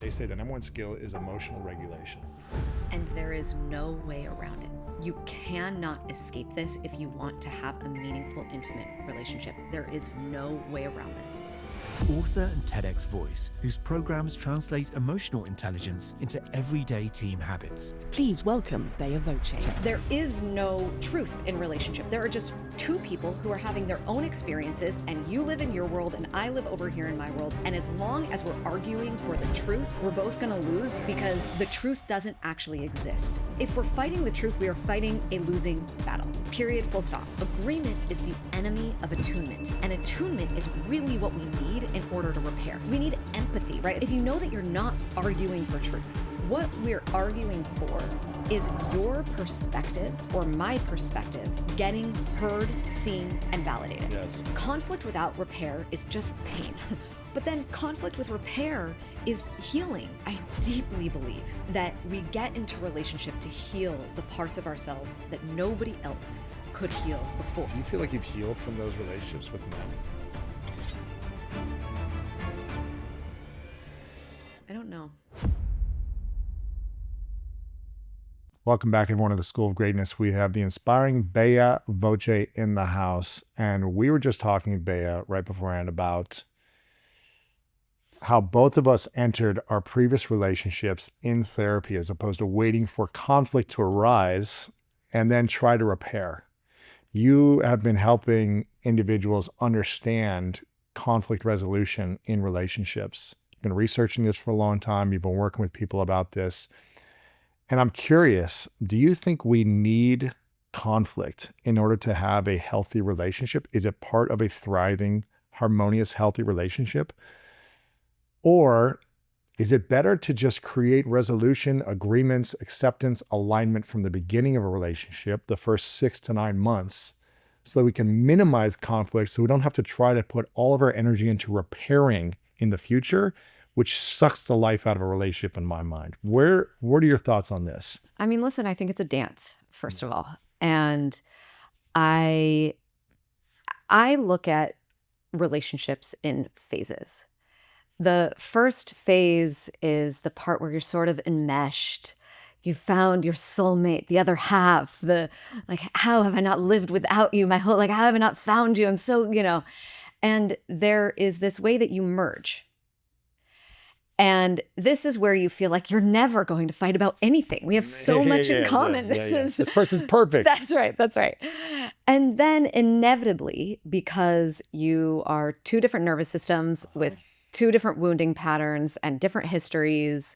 They say the number one skill is emotional regulation. And there is no way around it. You cannot escape this if you want to have a meaningful, intimate relationship. There is no way around this. Author and TEDx voice, whose programs translate emotional intelligence into everyday team habits. Please welcome Bea Voce. There is no truth in relationship. There are just two people who are having their own experiences, and you live in your world and I live over here in my world. And as long as we're arguing for the truth, we're both gonna lose because the truth doesn't actually exist. If we're fighting the truth, we are fighting a losing battle. Period, full stop. Agreement is the enemy of attunement. And attunement is really what we need in order to repair. We need empathy, right? If you know that you're not arguing for truth, what we're arguing for is your perspective or my perspective getting heard, seen, and validated. Yes. Conflict without repair is just pain. But then conflict with repair is healing. I deeply believe that we get into relationship to heal the parts of ourselves that nobody else could heal before. Do you feel like you've healed from those relationships with men? I don't know. Welcome back, everyone, to the School of Greatness. We have the inspiring Bea Voce in the house. And we were just talking, Bea, right beforehand about how both of us entered our previous relationships in therapy as opposed to waiting for conflict to arise and then try to repair. You have been helping individuals understand conflict resolution in relationships. You've been researching this for a long time. You've been working with people about this. And I'm curious, do you think we need conflict in order to have a healthy relationship? Is it part of a thriving, harmonious, healthy relationship? Or is it better to just create resolution, agreements, acceptance, alignment from the beginning of a relationship, the first 6 to 9 months, so that we can minimize conflict so we don't have to try to put all of our energy into repairing in the future, which sucks the life out of a relationship in my mind. What are your thoughts on this? I mean, listen, I think it's a dance, first of all. And I look at relationships in phases. The first phase is the part where you're sort of enmeshed. You found your soulmate, the other half, how have I not lived without you my whole, how have I not found you? I'm so, and there is this way that you merge. And this is where you feel like you're never going to fight about anything. We have so much in common. This person's perfect. That's right. And then inevitably, because you are two different nervous systems with two different wounding patterns and different histories,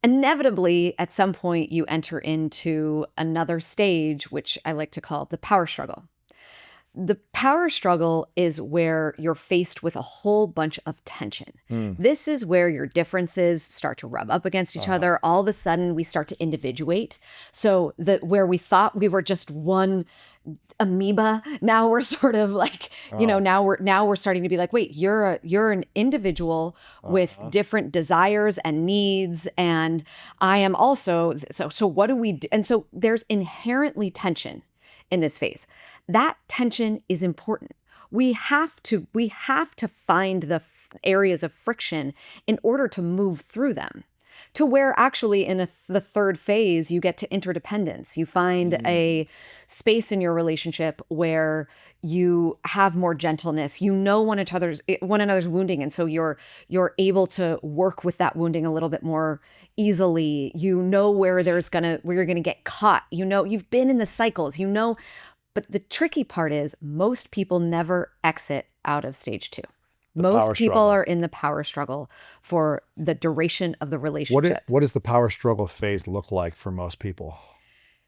inevitably, at some point, you enter into another stage, which I like to call the power struggle. The power struggle is where you're faced with a whole bunch of tension. This is where your differences start to rub up against each other. All of a sudden, we start to individuate. So where we thought we were just one amoeba, now we're sort of now we're starting to be like, wait, you're an individual with different desires and needs, and I am also. So what do we do? And so there's inherently tension in this phase. That tension is important. We have to find the areas of friction in order to move through them, to where actually in the third phase, you get to interdependence. You find a space in your relationship where you have more gentleness. You know one another's wounding, and so you're able to work with that wounding a little bit more easily. You know where you're gonna get caught. You know, you've been in the cycles. But the tricky part is most people never exit out of stage 2. Most people are in the power struggle for the duration of the relationship. What does the power struggle phase look like for most people?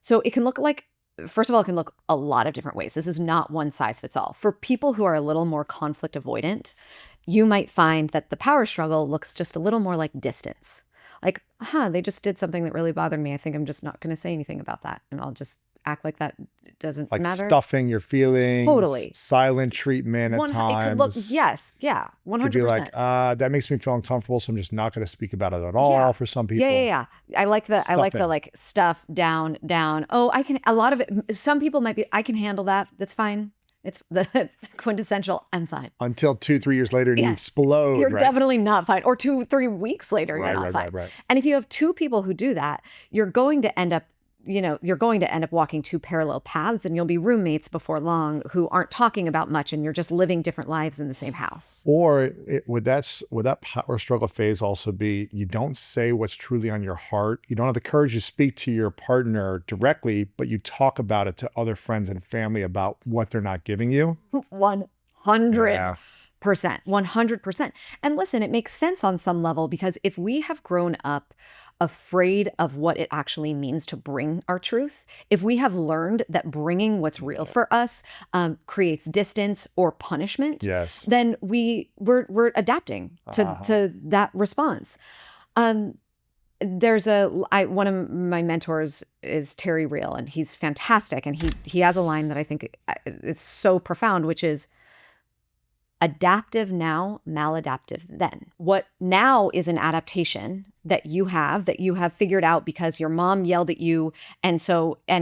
So it can look like, first of all, it can look a lot of different ways. This is not one size fits all. For people who are a little more conflict avoidant, you might find that the power struggle looks just a little more like distance. Like, they just did something that really bothered me. I think I'm just not going to say anything about that. And I'll just act like that doesn't matter. Like stuffing your feelings. Totally. Silent treatment at times. It could look, yes. Yeah. 100%. Could be like, that makes me feel uncomfortable, so I'm just not going to speak about it at all for some people. Yeah. I like the stuff down. Oh, I can, a lot of it, some people might be, I can handle that. That's fine. it's the quintessential, I'm fine. Until 2-3 years later, and you Yeah. explode. You're right? definitely not fine. Or 2-3 weeks later, you're Right, not right, fine. right, right. And if you have two people who do that, you're going to end up walking two parallel paths, and you'll be roommates before long who aren't talking about much, and you're just living different lives in the same house. Or would that power struggle phase also be you don't say what's truly on your heart? You don't have the courage to speak to your partner directly, but you talk about it to other friends and family about what they're not giving you? 100%. Yeah. 100%. And listen, it makes sense on some level, because if we have grown up afraid of what it actually means to bring our truth, if we have learned that bringing what's real for us creates distance or punishment, Yes. then we're adapting to that response. One of my mentors is Terry Real, and he's fantastic. And he has a line that I think is so profound, which is, adaptive now, maladaptive then. What now is an adaptation that you have figured out because your mom yelled at you, and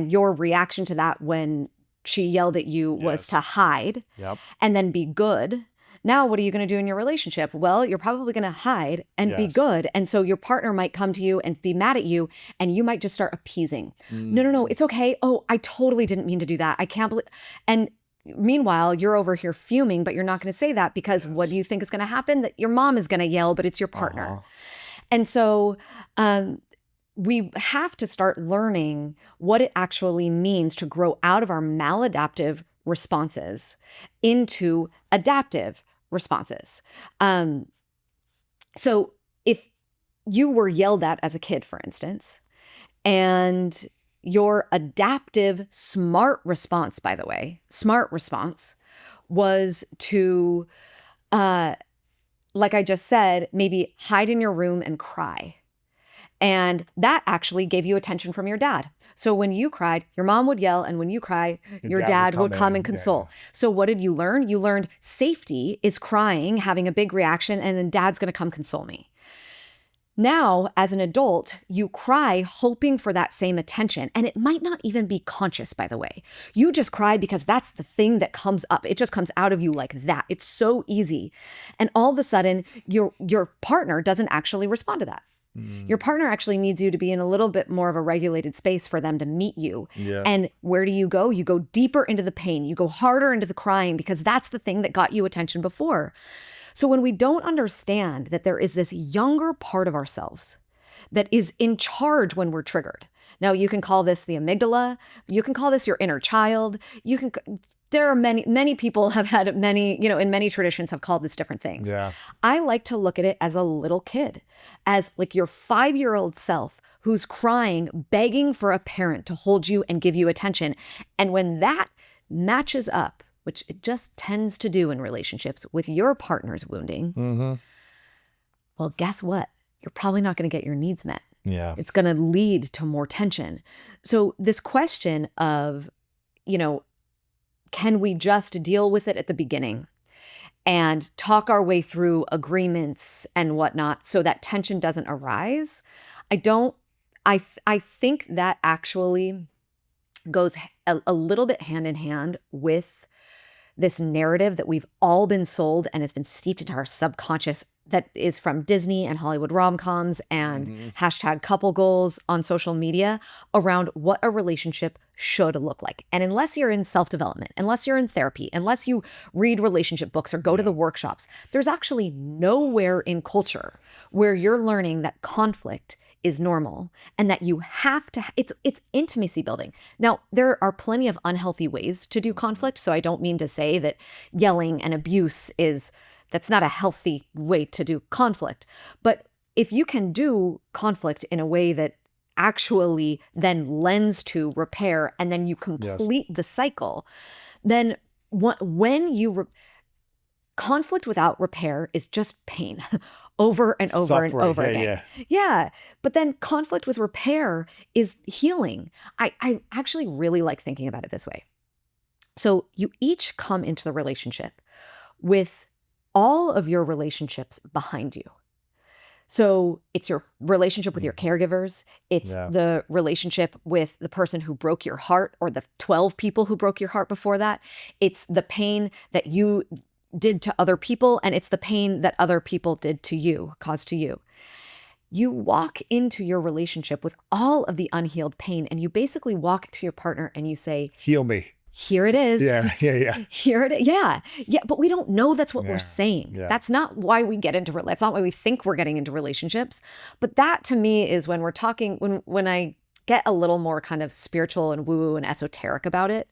your reaction to that when she yelled at you was Yes. to hide Yep. and then be good. Now, what are you going to do in your relationship? Well, you're probably going to hide and be Yes. good. And so your partner might come to you and be mad at you, and you might just start appeasing. No, it's okay. Oh, I totally didn't mean to do that. I can't believe. And meanwhile, you're over here fuming, but you're not going to say that, because what do you think is going to happen? That your mom is going to yell, but it's your partner. Uh-huh. And so we have to start learning what it actually means to grow out of our maladaptive responses into adaptive responses. So if you were yelled at as a kid, for instance, and your adaptive smart response, by the way, was to, like I just said, maybe hide in your room and cry. And that actually gave you attention from your dad. So when you cried, your mom would yell, and when you cry, your dad would come and console. So what did you learn? You learned safety is crying, having a big reaction, and then dad's going to come console me. Now, as an adult, you cry hoping for that same attention. And it might not even be conscious, by the way. You just cry because that's the thing that comes up. It just comes out of you like that. It's so easy. And all of a sudden, your partner doesn't actually respond to that. Your partner actually needs you to be in a little bit more of a regulated space for them to meet you. Yeah. And where do you go? You go deeper into the pain. You go harder into the crying, because that's the thing that got you attention before. So when we don't understand that there is this younger part of ourselves that is in charge when we're triggered. Now, you can call this the amygdala. You can call this your inner child. There are many people have had in many traditions have called this different things. Yeah. I like to look at it as a little kid, as like your 5-year-old self who's crying, begging for a parent to hold you and give you attention. And when that matches up, which it just tends to do in relationships, with your partner's wounding, Mm-hmm. well, guess what? You're probably not going to get your needs met. Yeah. It's going to lead to more tension. So this question of, can we just deal with it at the beginning and talk our way through agreements and whatnot so that tension doesn't arise? I think that actually goes a little bit hand in hand with this narrative that we've all been sold and has been steeped into our subconscious, that is from Disney and Hollywood rom-coms and hashtag couple goals on social media around what a relationship should look like. And unless you're in self-development, unless you're in therapy, unless you read relationship books or go to the workshops, there's actually nowhere in culture where you're learning that conflict is normal and that you have to, it's intimacy building. Now, there are plenty of unhealthy ways to do conflict. So I don't mean to say that yelling and abuse that's not a healthy way to do conflict. But if you can do conflict in a way that actually then lends to repair, and then you complete the cycle, then conflict without repair is just pain over and over and over again. Yeah. But then conflict with repair is healing. I actually really like thinking about it this way. So you each come into the relationship with all of your relationships behind you. So it's your relationship with your caregivers. It's Yeah. the relationship with the person who broke your heart or the 12 people who broke your heart before that. It's the pain that you did to other people, and it's the pain that other people did to you, caused to you. You walk into your relationship with all of the unhealed pain, and you basically walk to your partner and you say, Heal me. here it is. Yeah. Here it is. Yeah. Yeah. But we don't know that's what Yeah, we're saying. yeah. That's not why we get into, that's not why we think we're getting into relationships. But that to me is when we're talking, when I get a little more kind of spiritual and woo-woo and esoteric about it,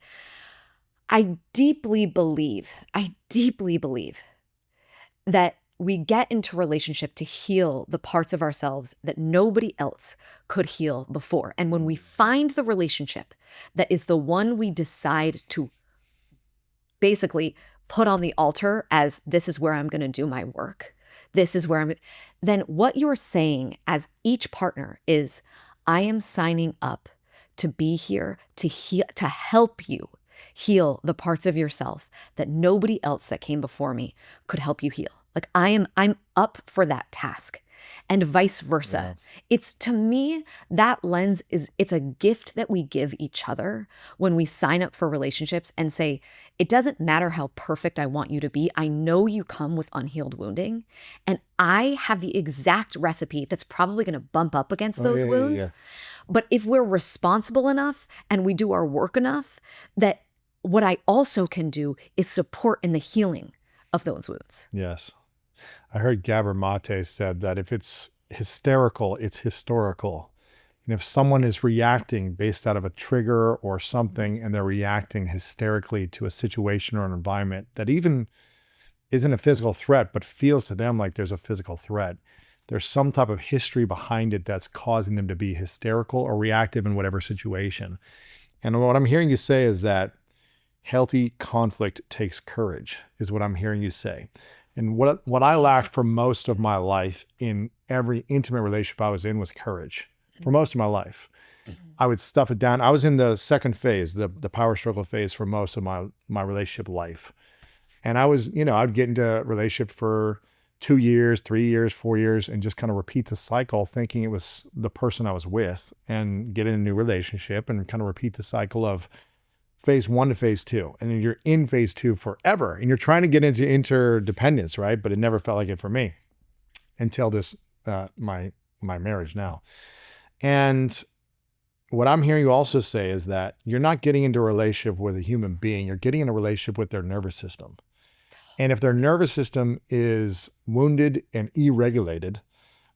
I deeply believe that we get into relationship to heal the parts of ourselves that nobody else could heal before. And when we find the relationship that is the one we decide to basically put on the altar as this is where I'm going to do my work, this is where then what you're saying as each partner is, I am signing up to be here to heal, to help you heal the parts of yourself that nobody else that came before me could help you heal. Like I'm up for that task, and vice versa. It's, to me, that lens it's a gift that we give each other when we sign up for relationships and say, it doesn't matter how perfect I want you to be. I know you come with unhealed wounding, and I have the exact recipe that's probably going to bump up against those wounds. But if we're responsible enough and we do our work enough, that what I also can do is support in the healing of those wounds. Yes. I heard Gabor Mate said that if it's hysterical, it's historical. And if someone is reacting based out of a trigger or something, and they're reacting hysterically to a situation or an environment that even isn't a physical threat, but feels to them like there's a physical threat, there's some type of history behind it that's causing them to be hysterical or reactive in whatever situation. And what I'm hearing you say is that healthy conflict takes courage, is what I'm hearing you say. And what I lacked for most of my life in every intimate relationship I was in was courage. For most of my life, I would stuff it down. I was in the second phase, the power struggle phase, for most of my relationship life. And I was, I'd get into a relationship for 2 years, 3 years, 4 years, and just kind of repeat the cycle, thinking it was the person I was with, and get in a new relationship and kind of repeat the cycle of phase 1 to phase 2. And then you're in phase 2 forever, and you're trying to get into interdependence, right? But it never felt like it for me until this, my marriage now. And what I'm hearing you also say is that you're not getting into a relationship with a human being, you're getting in a relationship with their nervous system. And if their nervous system is wounded and irregulated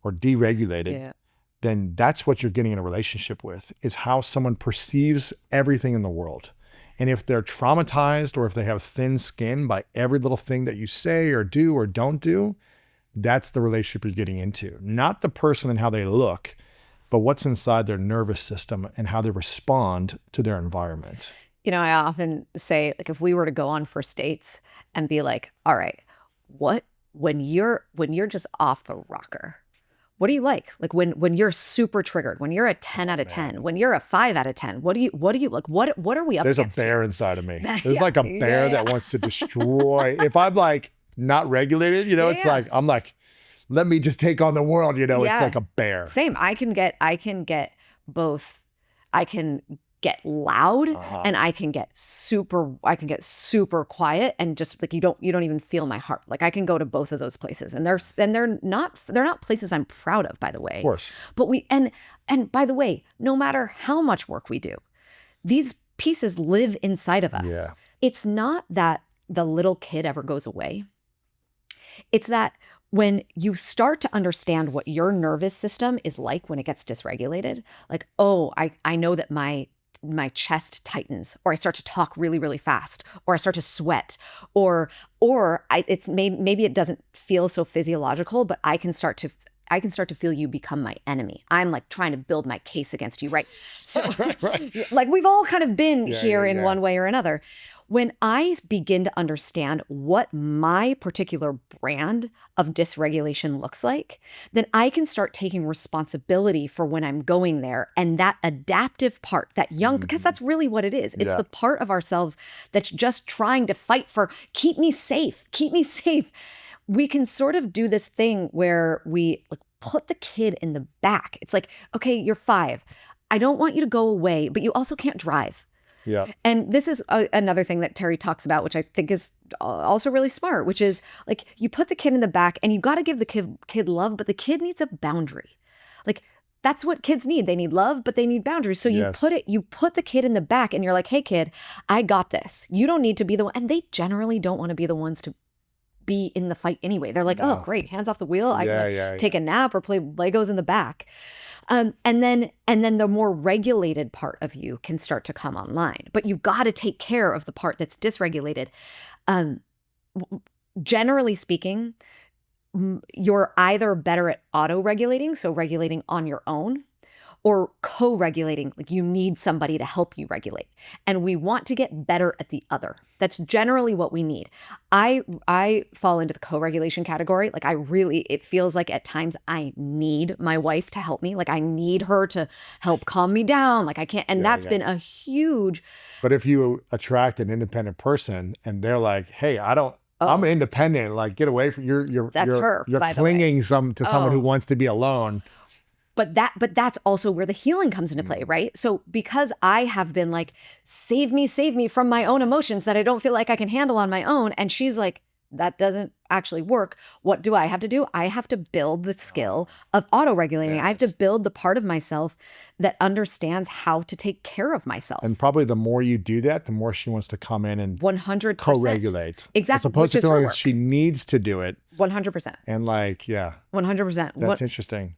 or deregulated, then that's what you're getting in a relationship with, is how someone perceives everything in the world. And if they're traumatized, or if they have thin skin by every little thing that you say or do or don't do, that's the relationship you're getting into. Not the person and how they look, but what's inside their nervous system and how they respond to their environment. I often say, like, if we were to go on first dates and be like, all right, when you're just off the rocker, what do you like? Like when you're super triggered, when you're a 10 out of 10, when you're a 5 out of 10, what do you like? What are we up There's against? There's a bear inside of me. There's like a bear that wants to destroy. If I'm like not regulated, it's like, I'm like, let me just take on the world. It's like a bear. Same. I can get both. I can get loud and I can get super quiet, and just like you don't even feel my heart. Like I can go to both of those places, and they're not places I'm proud of, by the way. Of course. But and by the way, no matter how much work we do, these pieces live inside of us. Yeah. It's not that the little kid ever goes away. It's that when you start to understand what your nervous system is like when it gets dysregulated, like, oh, I know that my chest tightens, or I start to talk really, really fast, or I start to sweat, or it's maybe it doesn't feel so physiological, but I can start to feel you become my enemy. I'm like trying to build my case against you, right? So right. Like we've all kind of been here in one way or another. When I begin to understand what my particular brand of dysregulation looks like, then I can start taking responsibility for when I'm going there. And that adaptive part, that young, because that's really what it is. It's the part of ourselves that's just trying to fight for, keep me safe. We can sort of do this thing where we put the kid in the back. It's like, okay, you're 5. I don't want you to go away, but you also can't drive. Yeah. And this is another thing that Terry talks about, which I think is also really smart, which is like you put the kid in the back and you got to give the kid love, but the kid needs a boundary. Like that's what kids need. They need love, but they need boundaries. So you Yes. you put the kid in the back and you're like, hey kid, I got this. You don't need to be the one. And they generally don't want to be the ones to be in the fight anyway. They're like, No. oh, great, hands off the wheel. I Yeah, can yeah, take a nap or play Legos in the back. And then the more regulated part of you can start to come online. But you've got to take care of the part that's dysregulated. Generally speaking, you're either better at auto-regulating, so regulating on your own, or co-regulating, like you need somebody to help you regulate. And we want to get better at the other. That's generally what we need. I fall into the co-regulation category. Like it feels like at times I need my wife to help me. Like I need her to help calm me down. Like I can't, and that's been a huge. But if you attract an independent person and they're like, hey, I'm an independent, like get away from you're her, you're by the way. clinging to someone who wants to be alone. But that's also where the healing comes into play, right? So because I have been like, save me from my own emotions that I don't feel like I can handle on my own. And she's like, that doesn't actually work. What do I have to do? I have to build the skill of auto-regulating. I have to build the part of myself that understands how to take care of myself. And probably the more you do that, the more she wants to come in and 100%. co-regulate. Exactly. As opposed Which to is her feeling work. she needs to do it. 100%. And like, yeah. 100%. That's interesting.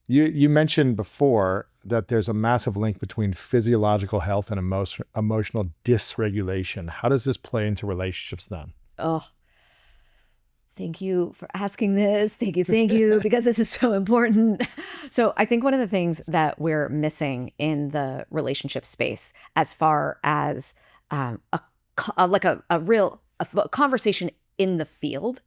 You mentioned before that there's a massive link between physiological health and emotional dysregulation. How does this play into relationships then? Oh, thank you for asking this. Thank you, because this is so important. So I think one of the things that we're missing in the relationship space, as far as a real conversation in the field,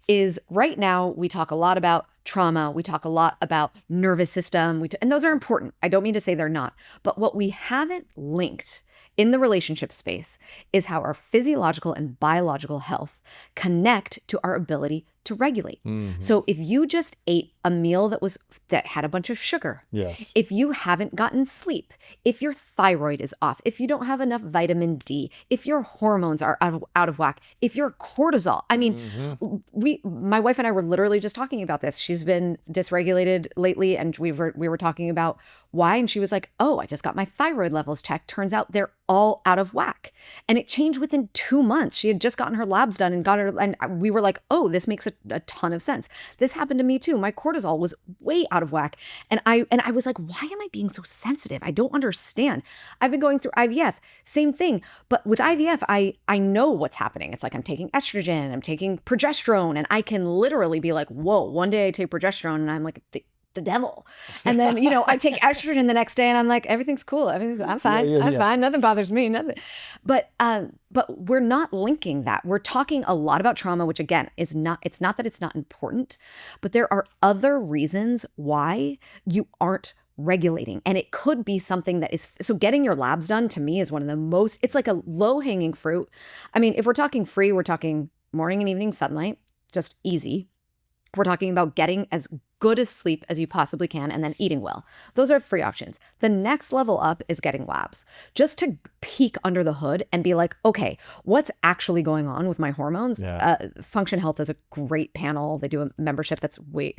is right now we talk a lot about trauma. We talk a lot about nervous system. And those are important. I don't mean to say they're not. But what we haven't linked in the relationship space is how our physiological and biological health connect to our ability to regulate. Mm-hmm. So if you just ate a meal that had a bunch of sugar, yes, if you haven't gotten sleep, if your thyroid is off, if you don't have enough vitamin D, if your hormones are out of whack, if your cortisol, I mean, my wife and I were literally just talking about this. She's been dysregulated lately, and we were talking about why, and she was like, "Oh, I just got my thyroid levels checked. Turns out they're all out of whack." And it changed within 2 months. She had just gotten her labs done and we were like, "Oh, this makes a ton of sense." This happened to me too. My cortisol was way out of whack. And I was like, why am I being so sensitive? I don't understand. I've been going through IVF, same thing. But with IVF, I know what's happening. It's like I'm taking estrogen, I'm taking progesterone, and I can literally be like, whoa, one day I take progesterone and I'm like, the devil. And then, I take estrogen the next day and I'm like, everything's cool. I'm fine. I'm fine. Nothing bothers me. Nothing. But we're not linking that. We're talking a lot about trauma, which again it's not that it's not important, but there are other reasons why you aren't regulating. And it could be something that is, so getting your labs done to me is one of the most, it's like a low hanging fruit. I mean, if we're talking free, we're talking morning and evening sunlight, just easy. We're talking about getting as good of sleep as you possibly can and then eating well. Those are free options. The next level up is getting labs, just to peek under the hood and be like, okay, what's actually going on with my hormones? Yeah. Function Health is a great panel. They do a membership that's way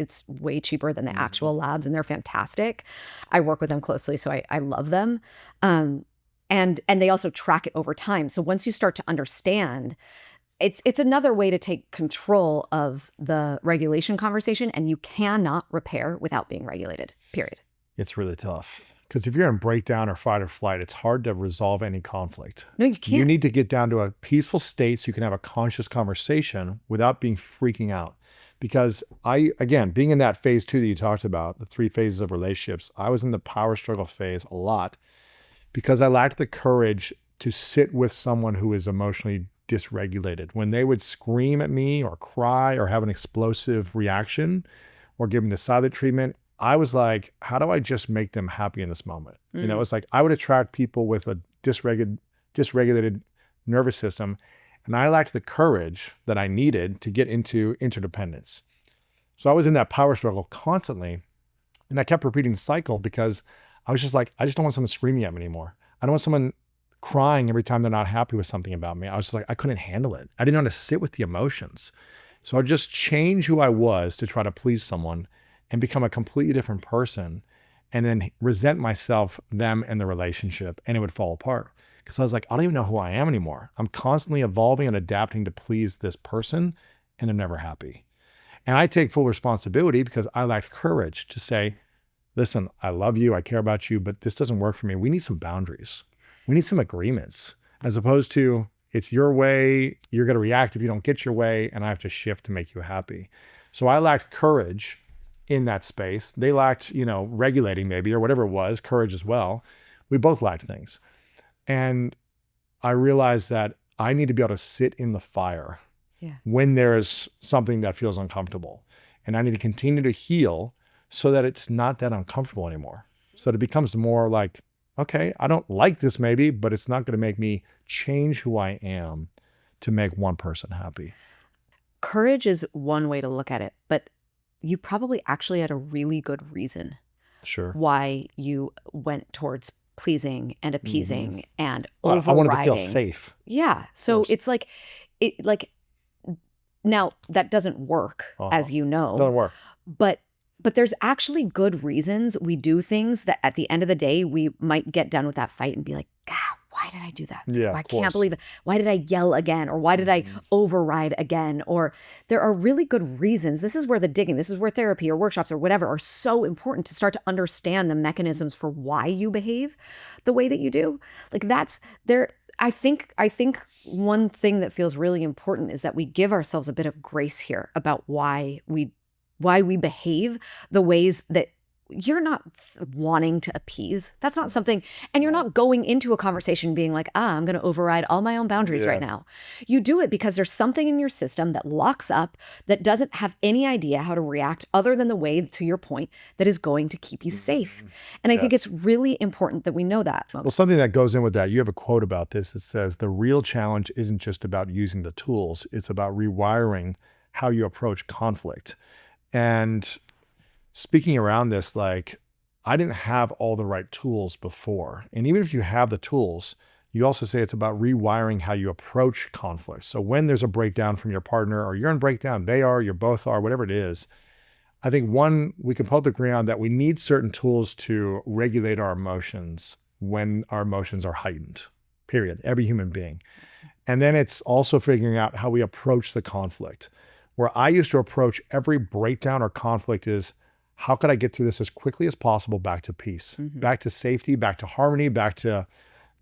cheaper than the actual labs, and they're fantastic. I work with them closely, so I love them. And they also track it over time. So once you start to understand, it's another way to take control of the regulation conversation, and you cannot repair without being regulated, period. It's really tough because if you're in breakdown or fight or flight, it's hard to resolve any conflict. No, you can't. You need to get down to a peaceful state so you can have a conscious conversation without being freaking out. Because again, being in that phase 2 that you talked about, the 3 phases of relationships, I was in the power struggle phase a lot because I lacked the courage to sit with someone who is emotionally dysregulated. When they would scream at me or cry or have an explosive reaction or give me the silent treatment, I was like, how do I just make them happy in this moment? It's like I would attract people with a dysregulated nervous system, and I lacked the courage that I needed to get into interdependence. So I was in that power struggle constantly. And I kept repeating the cycle because I was just like, I just don't want someone screaming at me anymore. I don't want someone crying every time they're not happy with something about me. I was just like, I couldn't handle it. I didn't know how to sit with the emotions. So I'd just change who I was to try to please someone and become a completely different person, and then resent myself, them, and the relationship, and it would fall apart. Because I was like, I don't even know who I am anymore. I'm constantly evolving and adapting to please this person, and they're never happy. And I take full responsibility because I lacked courage to say, listen, I love you, I care about you, but this doesn't work for me. We need some boundaries. We need some agreements, as opposed to it's your way, you're going to react if you don't get your way, and I have to shift to make you happy. So I lacked courage in that space. They lacked, regulating maybe, or whatever it was, courage as well. We both lacked things. And I realized that I need to be able to sit in the fire when there's something that feels uncomfortable. And I need to continue to heal so that it's not that uncomfortable anymore. So that it becomes more like, okay, I don't like this maybe, but it's not going to make me change who I am to make one person happy. Courage is one way to look at it, but you probably actually had a really good reason Sure. why you went towards pleasing and appeasing and Well, overriding. I wanted to feel safe. Yeah. So it's like, now that doesn't work, as you know. Doesn't work. But there's actually good reasons we do things that at the end of the day, we might get done with that fight and be like, God, why did I do that? Yeah, I of can't course. believe it. Why did I yell again? Or why did I override again? Or there are really good reasons. This is where the digging, this is where therapy or workshops or whatever are so important to start to understand the mechanisms for why you behave the way that you do. Like that's there. I think one thing that feels really important is that we give ourselves a bit of grace here about why we behave the ways that you're not wanting to appease. That's not something, and you're not going into a conversation being like, I'm going to override all my own boundaries right now. You do it because there's something in your system that locks up, that doesn't have any idea how to react other than the way, to your point, that is going to keep you safe. And I think it's really important that we know that. Well, something that goes in with that, you have a quote about this that says, the real challenge isn't just about using the tools, it's about rewiring how you approach conflict. And speaking around this, like, I didn't have all the right tools before. And even if you have the tools, you also say it's about rewiring how you approach conflict. So when there's a breakdown from your partner, or you're in breakdown, they are, you both are, whatever it is, I think we can both agree on that we need certain tools to regulate our emotions when our emotions are heightened, period, every human being. And then it's also figuring out how we approach the conflict. Where I used to approach every breakdown or conflict is, how could I get through this as quickly as possible back to peace, back to safety, back to harmony, back to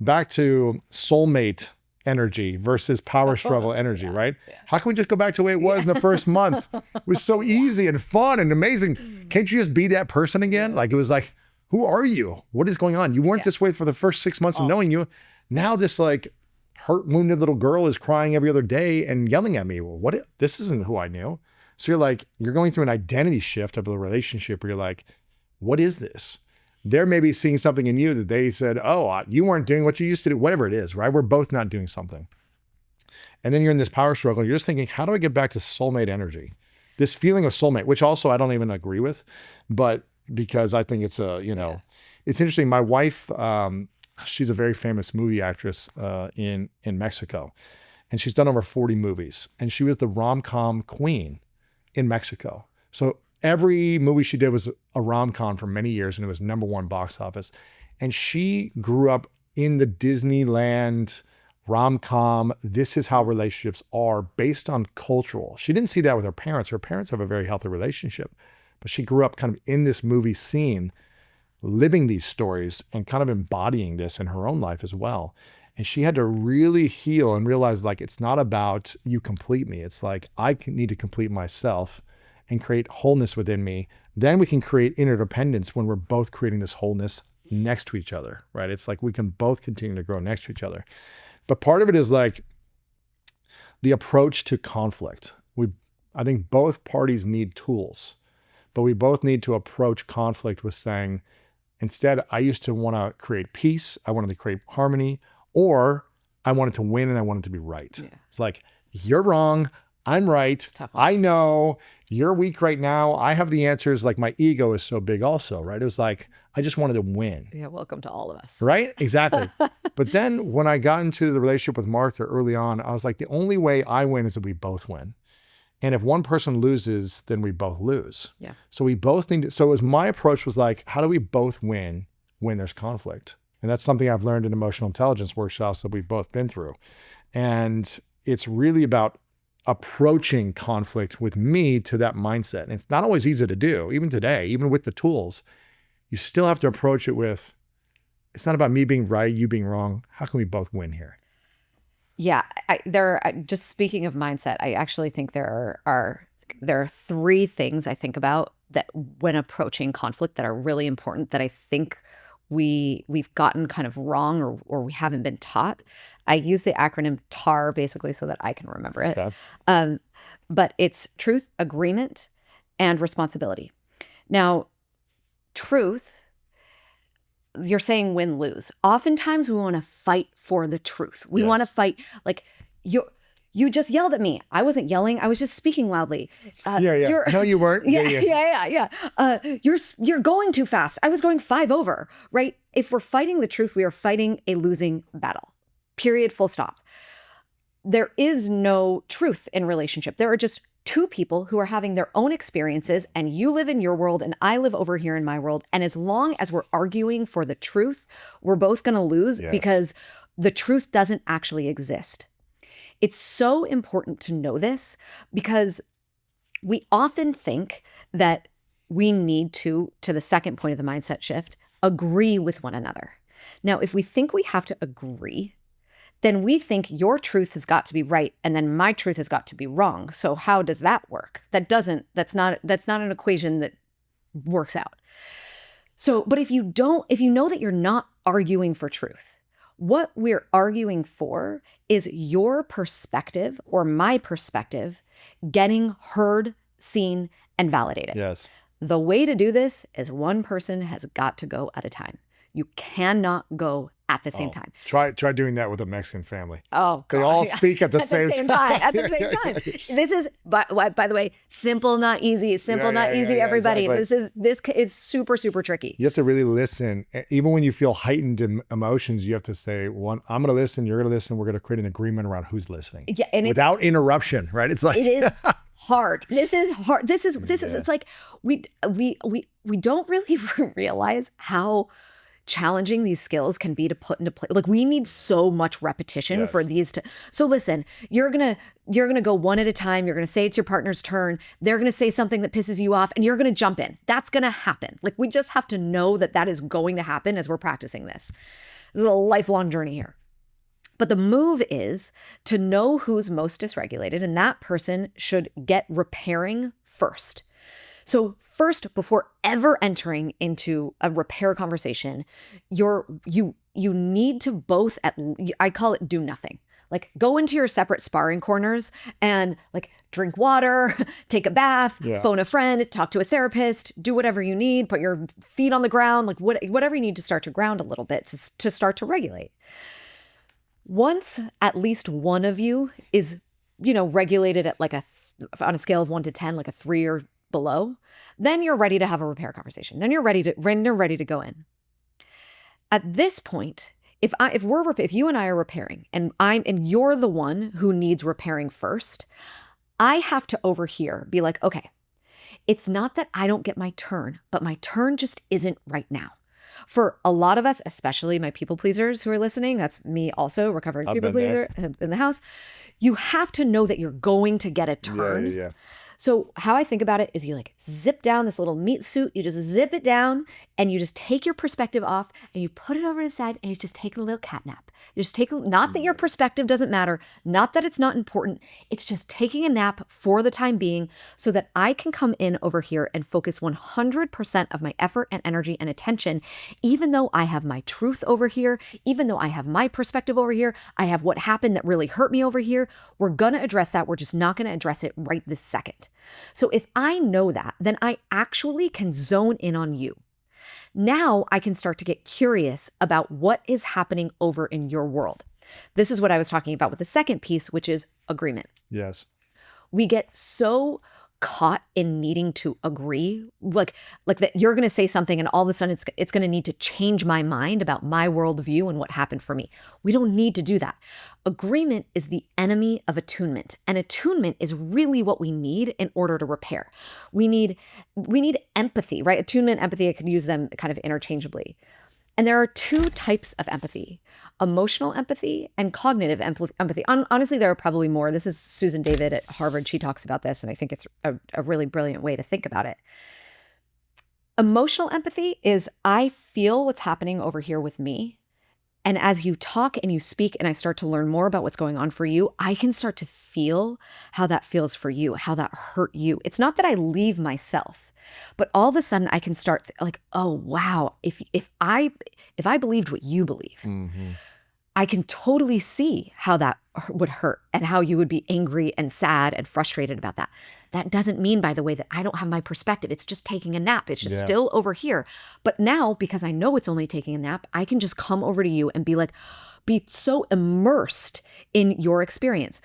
soulmate energy versus power struggle energy, right? Yeah. How can we just go back to the way it was in the first month? It was so easy and fun and amazing. Can't you just be that person again? Like, it was like, who are you? What is going on? You weren't this way for the first 6 months of knowing you. Now this like hurt, wounded little girl is crying every other day and yelling at me. Well, this isn't who I knew. So you're going through an identity shift of the relationship where you're like, what is this? They're maybe seeing something in you that they said, oh, you weren't doing what you used to do, whatever it is, right? We're both not doing something. And then you're in this power struggle. You're just thinking, how do I get back to soulmate energy? This feeling of soulmate, which also I don't even agree with, but because I think it's it's interesting. My wife, she's a very famous movie actress in Mexico, and she's done over 40 movies, and she was the rom-com queen in Mexico. So every movie she did was a rom-com for many years, and it was #1 box office. And she grew up in the Disneyland rom-com. This is how relationships are based on cultural. She didn't see that with her parents. Her parents have a very healthy relationship, but she grew up kind of in this movie scene, living these stories and kind of embodying this in her own life as well. And she had to really heal and realize, like, it's not about you complete me. It's like, I need to complete myself and create wholeness within me. Then we can create interdependence when we're both creating this wholeness next to each other, right? It's like we can both continue to grow next to each other. But part of it is like the approach to conflict. I think both parties need tools, but we both need to approach conflict with saying, instead, I used to want to create peace. I wanted to create harmony. Or I wanted to win and I wanted to be right. Yeah. It's like, you're wrong, I'm right. tough one. I know you're weak right now. I have the answers. Like my ego is so big also, right? It was like, I just wanted to win. Yeah, welcome to all of us. Right? Exactly. But then when I got into the relationship with Martha early on, I was like, the only way I win is if we both win. And if one person loses, then we both lose. Yeah. So we both need to, so it was my approach was like, how do we both win when there's conflict? And that's something I've learned in emotional intelligence workshops that we've both been through. And it's really about approaching conflict with me to that mindset. And it's not always easy to do, even today, even with the tools. You still have to approach it with, it's not about me being right, you being wrong. How can we both win here? Yeah, just speaking of mindset, I actually think there are 3 things I think about that when approaching conflict that are really important that I think we've gotten kind of wrong or we haven't been taught. I use the acronym TAR basically so that I can remember it. Okay. But it's truth, agreement, and responsibility. Now, truth, you're saying win lose. Oftentimes we want to fight for the truth. We want to fight like you just yelled at me. I wasn't yelling. I was just speaking loudly. Yeah. No, you weren't. Yeah. You're going too fast. I was going 5 over, right? If we're fighting the truth, we are fighting a losing battle. Period, full stop. There is no truth in relationship. There are just 2 people who are having their own experiences, and you live in your world and I live over here in my world. And as long as we're arguing for the truth, we're both going to lose because the truth doesn't actually exist. It's so important to know this because we often think that we need to the second point of the mindset shift, agree with one another. Now, if we think we have to agree, then we think your truth has got to be right and then my truth has got to be wrong. So how does that work? That's not an equation that works out. So, but if you know that you're not arguing for truth, what we're arguing for is your perspective or my perspective getting heard, seen, and validated. Yes. The way to do this is one person has got to go at a time. You cannot go at the same time. Try doing that with a Mexican family. Oh, God. They all speak at the same time. At the same time. This is, by the way, simple, not easy. Simple, not easy, everybody. Exactly. This is super, super tricky. You have to really listen. Even when you feel heightened emotions, you have to say, I'm going to listen, you're going to listen. We're going to create an agreement around who's listening. Yeah, and without interruption, right? It's like it is hard. This is hard. This is it's like we don't really realize how challenging these skills can be to put into play. Like we need so much repetition for these to. So listen, you're gonna go one at a time. You're gonna say it's your partner's turn. They're gonna say something that pisses you off, and you're gonna jump in. That's gonna happen. Like we just have to know that is going to happen as we're practicing this. This is a lifelong journey here. But the move is to know who's most dysregulated, and that person should get repairing first. So first, before ever entering into a repair conversation, you need to both I call it do nothing. Like go into your separate sparring corners and like drink water, take a bath, phone a friend, talk to a therapist, do whatever you need, put your feet on the ground, like whatever you need to start to ground a little bit to start to regulate. Once at least one of you is, regulated at like on a scale of 1 to 10, like a 3 or below, then you're ready to have a repair conversation. Then you're ready to go in. At this point, if you and I are repairing and you're the one who needs repairing first, I have to over here be like, okay, it's not that I don't get my turn, but my turn just isn't right now. For a lot of us, especially my people pleasers who are listening, that's me also, recovering people pleaser in the house, you have to know that you're going to get a turn. Yeah. So how I think about it is you like zip down this little meat suit, you just zip it down and you just take your perspective off and you put it over to the side and you just take a little cat nap. You just not that your perspective doesn't matter, not that it's not important. It's just taking a nap for the time being so that I can come in over here and focus 100% of my effort and energy and attention, even though I have my truth over here, even though I have my perspective over here, I have what happened that really hurt me over here. We're going to address that. We're just not going to address it right this second. So if I know that, then I actually can zone in on you. Now I can start to get curious about what is happening over in your world. This is what I was talking about with the second piece, which is agreement. Yes. we get so caught in needing to agree, like that you're going to say something and all of a sudden it's going to need to change my mind about my worldview and what happened for me. We don't need to do that. Agreement is the enemy of attunement, and attunement is really what we need in order to repair. We need empathy, right? Attunement, empathy, I could use them kind of interchangeably. And there are two types of empathy: emotional empathy and cognitive empathy. Honestly, there are probably more. This is Susan David at Harvard. She talks about this, and I think it's a really brilliant way to think about it. Emotional empathy is, I feel what's happening over here with me. And as you talk and you speak and I start to learn more about what's going on for you, I can start to feel how that feels for you, how that hurt you. It's not that I leave myself, but all of a sudden I can start like, oh, wow, if I believed what you believe, I can totally see how that would hurt and how you would be angry and sad and frustrated about that. That doesn't mean, by the way, that I don't have my perspective. It's just taking a nap. It's just still over here. But now, because I know it's only taking a nap, I can just come over to you and be so immersed in your experience.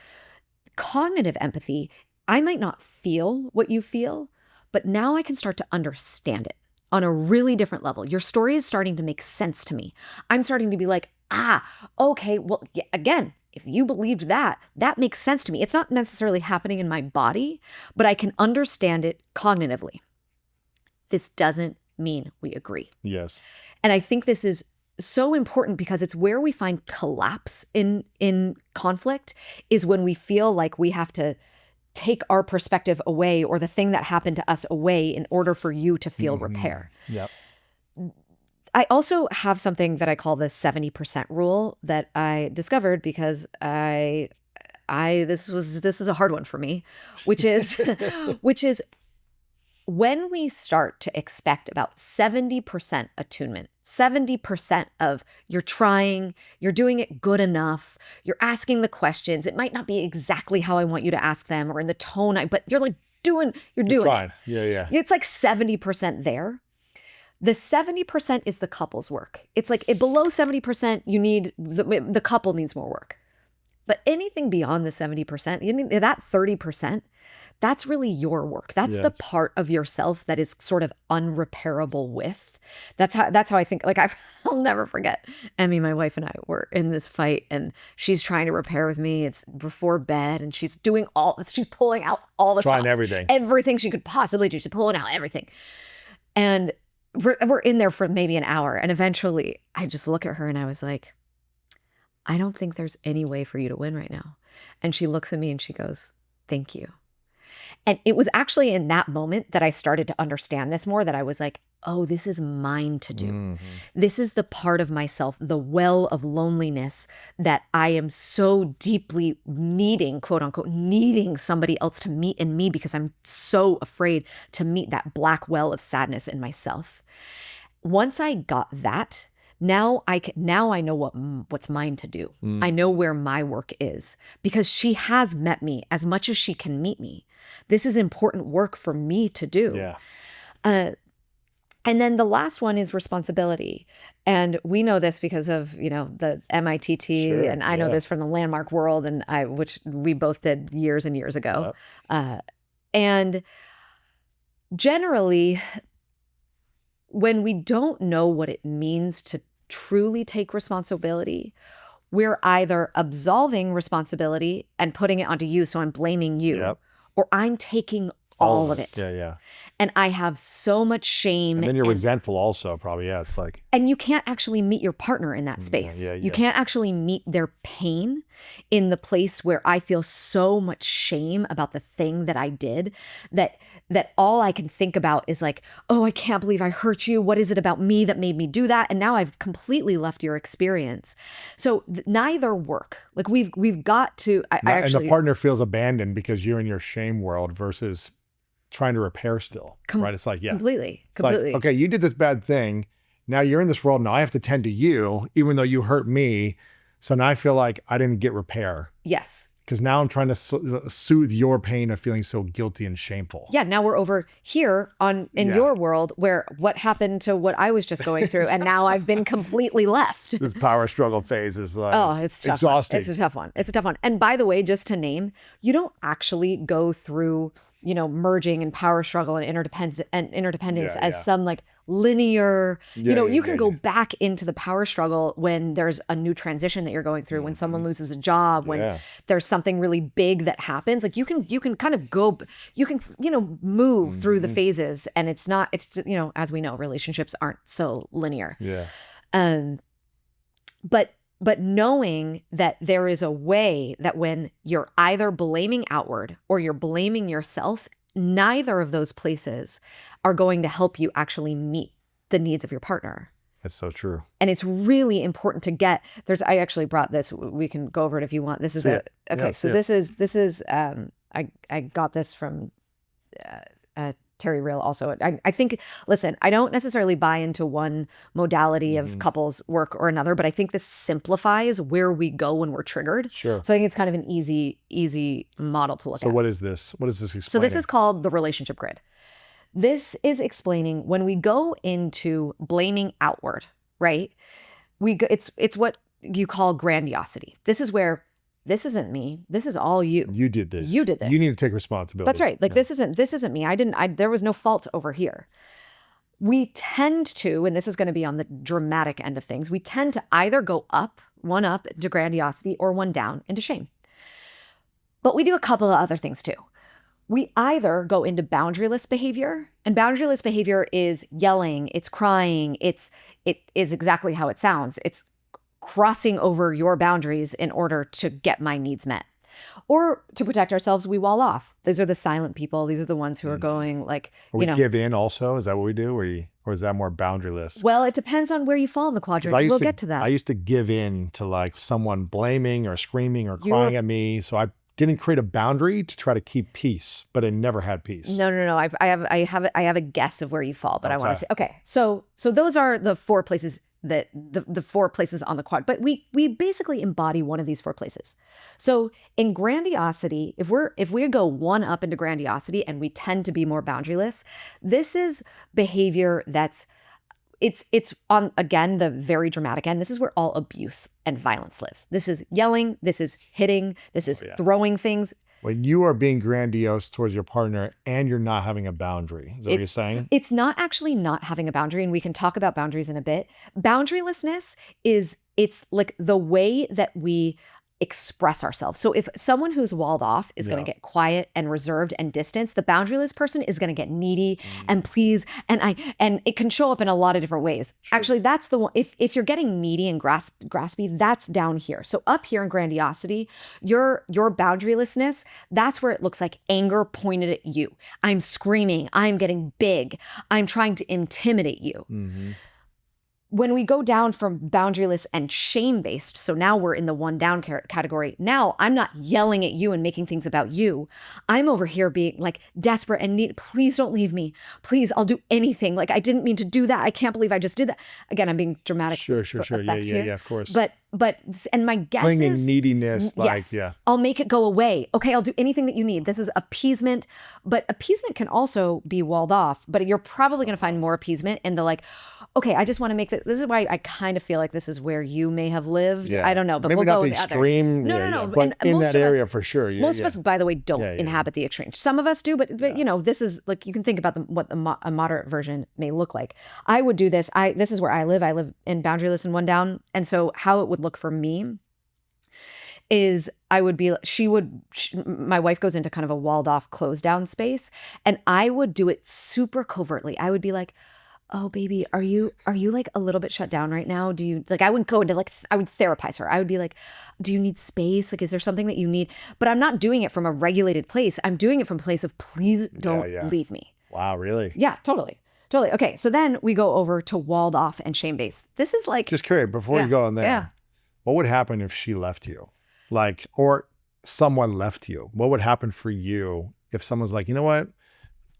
Cognitive empathy, I might not feel what you feel, but now I can start to understand it on a really different level. Your story is starting to make sense to me. I'm starting to be like, okay, well, yeah, again, if you believed that, that makes sense to me. It's not necessarily happening in my body, but I can understand it cognitively. This doesn't mean we agree. Yes. And I think this is so important because it's where we find collapse in conflict, is when we feel like we have to take our perspective away or the thing that happened to us away in order for you to feel repair. Yep. I also have something that I call the 70% rule that I discovered because this is a hard one for me, which is when we start to expect about 70% attunement, 70% of you're trying, you're doing it good enough, you're asking the questions. It might not be exactly how I want you to ask them or in the tone, but you're like you're doing Trying. it. Yeah. It's like 70% there. The 70% is the couple's work. It's like below 70%, you need the couple needs more work. But anything beyond the 70%, that 30%, that's really your work. That's the part of yourself that is sort of unrepairable with. That's how I think. Like I'll never forget. Emmy, my wife, and I were in this fight, and she's trying to repair with me. It's before bed, and she's pulling out all the Trying stops, everything she could possibly do. She's pulling out everything, and we're in there for maybe an hour. And eventually I just look at her and I was like, I don't think there's any way for you to win right now. And she looks at me and she goes, thank you. And it was actually in that moment that I started to understand this more, that I was like, oh, this is mine to do. This is the part of myself, the well of loneliness that I am so deeply needing, quote unquote, needing somebody else to meet in me because I'm so afraid to meet that black well of sadness in myself. Once I got that, now I know what's mine to do. I know where my work is because she has met me as much as she can meet me. This is important work for me to do. Yeah. And then the last one is responsibility. And we know this because of, the MITT, and I know this from the landmark world, and which we both did years and years ago. And generally, when we don't know what it means to truly take responsibility, we're either absolving responsibility and putting it onto you, so I'm blaming you, or I'm taking all of it. Yeah. And I have so much shame. And then you're resentful also, probably. Yeah, it's like. And you can't actually meet your partner in that space. You can't actually meet their pain in the place where I feel so much shame about the thing that I did, that all I can think about is like, oh, I can't believe I hurt you. What is it about me that made me do that? And now I've completely left your experience. So neither work. Like we've got to. And the partner feels abandoned because you're in your shame world versus trying to repair still, right? It's like, completely. Like, okay, you did this bad thing. Now you're in this world. Now I have to tend to you, even though you hurt me. So now I feel like I didn't get repair. Yes. Because now I'm trying to soothe your pain of feeling so guilty and shameful. Yeah, now we're over here in Yeah. your world where what happened to what I was just going through, and now I've been completely left. This power struggle phase is like, Oh, it's tough. exhausting. It's a tough one. It's a tough one. And by the way, just to name, you don't actually go through, merging and power struggle and interdependence as Yeah. some like linear, you can go yeah. back into the power struggle when there's a new transition that you're going through, when someone loses a job, when Yeah. there's something really big that happens. Like you can kind of go, you can, move through the phases, and it's as we know, relationships aren't so linear. Yeah. But knowing that there is a way that when you're either blaming outward or you're blaming yourself, neither of those places are going to help you actually meet the needs of your partner. That's so true. And it's really important to get I actually brought this. We can go over it if you want. This is See it. okay. Yeah, So see it. this is I got this from Terry Real also. I think, listen, I don't necessarily buy into one modality of couples work or another, but I think this simplifies where we go when we're triggered. Sure. So I think it's kind of an easy model to look at. So what is this? What is this explaining? So this is called the relationship grid. This is explaining when we go into blaming outward, right? It's what you call grandiosity. This is where this isn't me. This is all you. You did this. You did this. You need to take responsibility. That's right. Like Yeah. this isn't me. There was no fault over here. We tend to, and this is going to be on the dramatic end of things, we tend to either go one up into grandiosity or one down into shame. But we do a couple of other things too. We either go into boundaryless behavior, and boundaryless behavior is yelling, it's crying, it is exactly how it sounds. It's crossing over your boundaries in order to get my needs met. Or to protect ourselves, we wall off. These are the silent people. These are the ones who are going like, We give in also? Is that what we do? Or is that more boundaryless? Well, it depends on where you fall in the 'Cause quadrant. We'll get to that. I used to give in to like someone blaming or screaming or crying at me. So I didn't create a boundary to try to keep peace, but I never had peace. No. I have a guess of where you fall, but I want to Okay. say, okay. So those are the four places that the four places on the quad, but we basically embody one of these four places. So in grandiosity, if we go one up into grandiosity and we tend to be more boundaryless, this is behavior that's it's on, again, the very dramatic end. This is where all abuse and violence lives. This is yelling, this is hitting, this is throwing things. When you are being grandiose towards your partner and you're not having a boundary, is that what you're saying? It's not actually not having a boundary, and we can talk about boundaries in a bit. Boundarylessness it's like the way that we express ourselves. So if someone who's walled off is going to get quiet and reserved and distant, the boundaryless person is going to get needy and please, and it can show up in a lot of different ways. Actually, that's the one. If you're getting needy and graspy, that's down here. So up here in grandiosity, your boundarylessness, that's where it looks like anger pointed at you. I'm screaming, I'm getting big, I'm trying to intimidate you. Mm-hmm. When we go down from boundaryless and shame-based, so now we're in the one down category. Now I'm not yelling at you and making things about you. I'm over here being like desperate and need, please don't leave me. Please, I'll do anything. Like I didn't mean to do that. I can't believe I just did that. Again, I'm being dramatic. Sure. Yeah, of course. And my guess Playing is in neediness, like, yes, yeah. I'll make it go away. Okay, I'll do anything that you need. This is appeasement, but appeasement can also be walled off, but you're probably going to find more appeasement in the like, okay, I just want to make this is why I kind of feel like this is where you may have lived. Yeah. I don't know, but maybe we'll not go the with the others. extreme. No. But And in most that of us- area for sure. Yeah, Most of us, by the way, don't inhabit the extremes. Some of us do, but this is like, you can think about what a moderate version may look like. I would do this. This is where I live. I live in boundaryless and one down. And so how it would look for me is I would be, my wife goes into kind of a walled off, closed down space. And I would do it super covertly. I would be like, oh baby, are you like a little bit shut down right now? Do you like, I wouldn't go into like, I would therapize her. I would be like, do you need space? Like, is there something that you need? But I'm not doing it from a regulated place. I'm doing it from a place of please don't leave me. Wow, really? Yeah, totally. Okay. So then we go over to walled off and shame based. This is like, Just curious, before you go on there, what would happen if she left you? Like, or someone left you? What would happen for you if someone's like, you know what?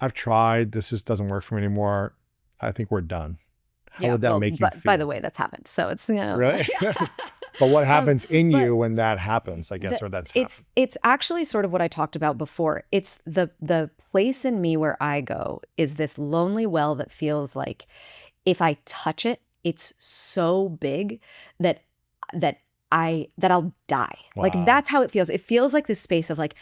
I've tried. This just doesn't work for me anymore. I think we're done. How would that make you feel? By the way, that's happened. So it's, Really? But what happens in but you when that happens, I guess, or that's happened? it's actually sort of what I talked about before. It's the place in me where I go is this lonely well that feels like if I touch it, it's so big that I'll die. Like Wow. that's how it feels. It feels like this space of like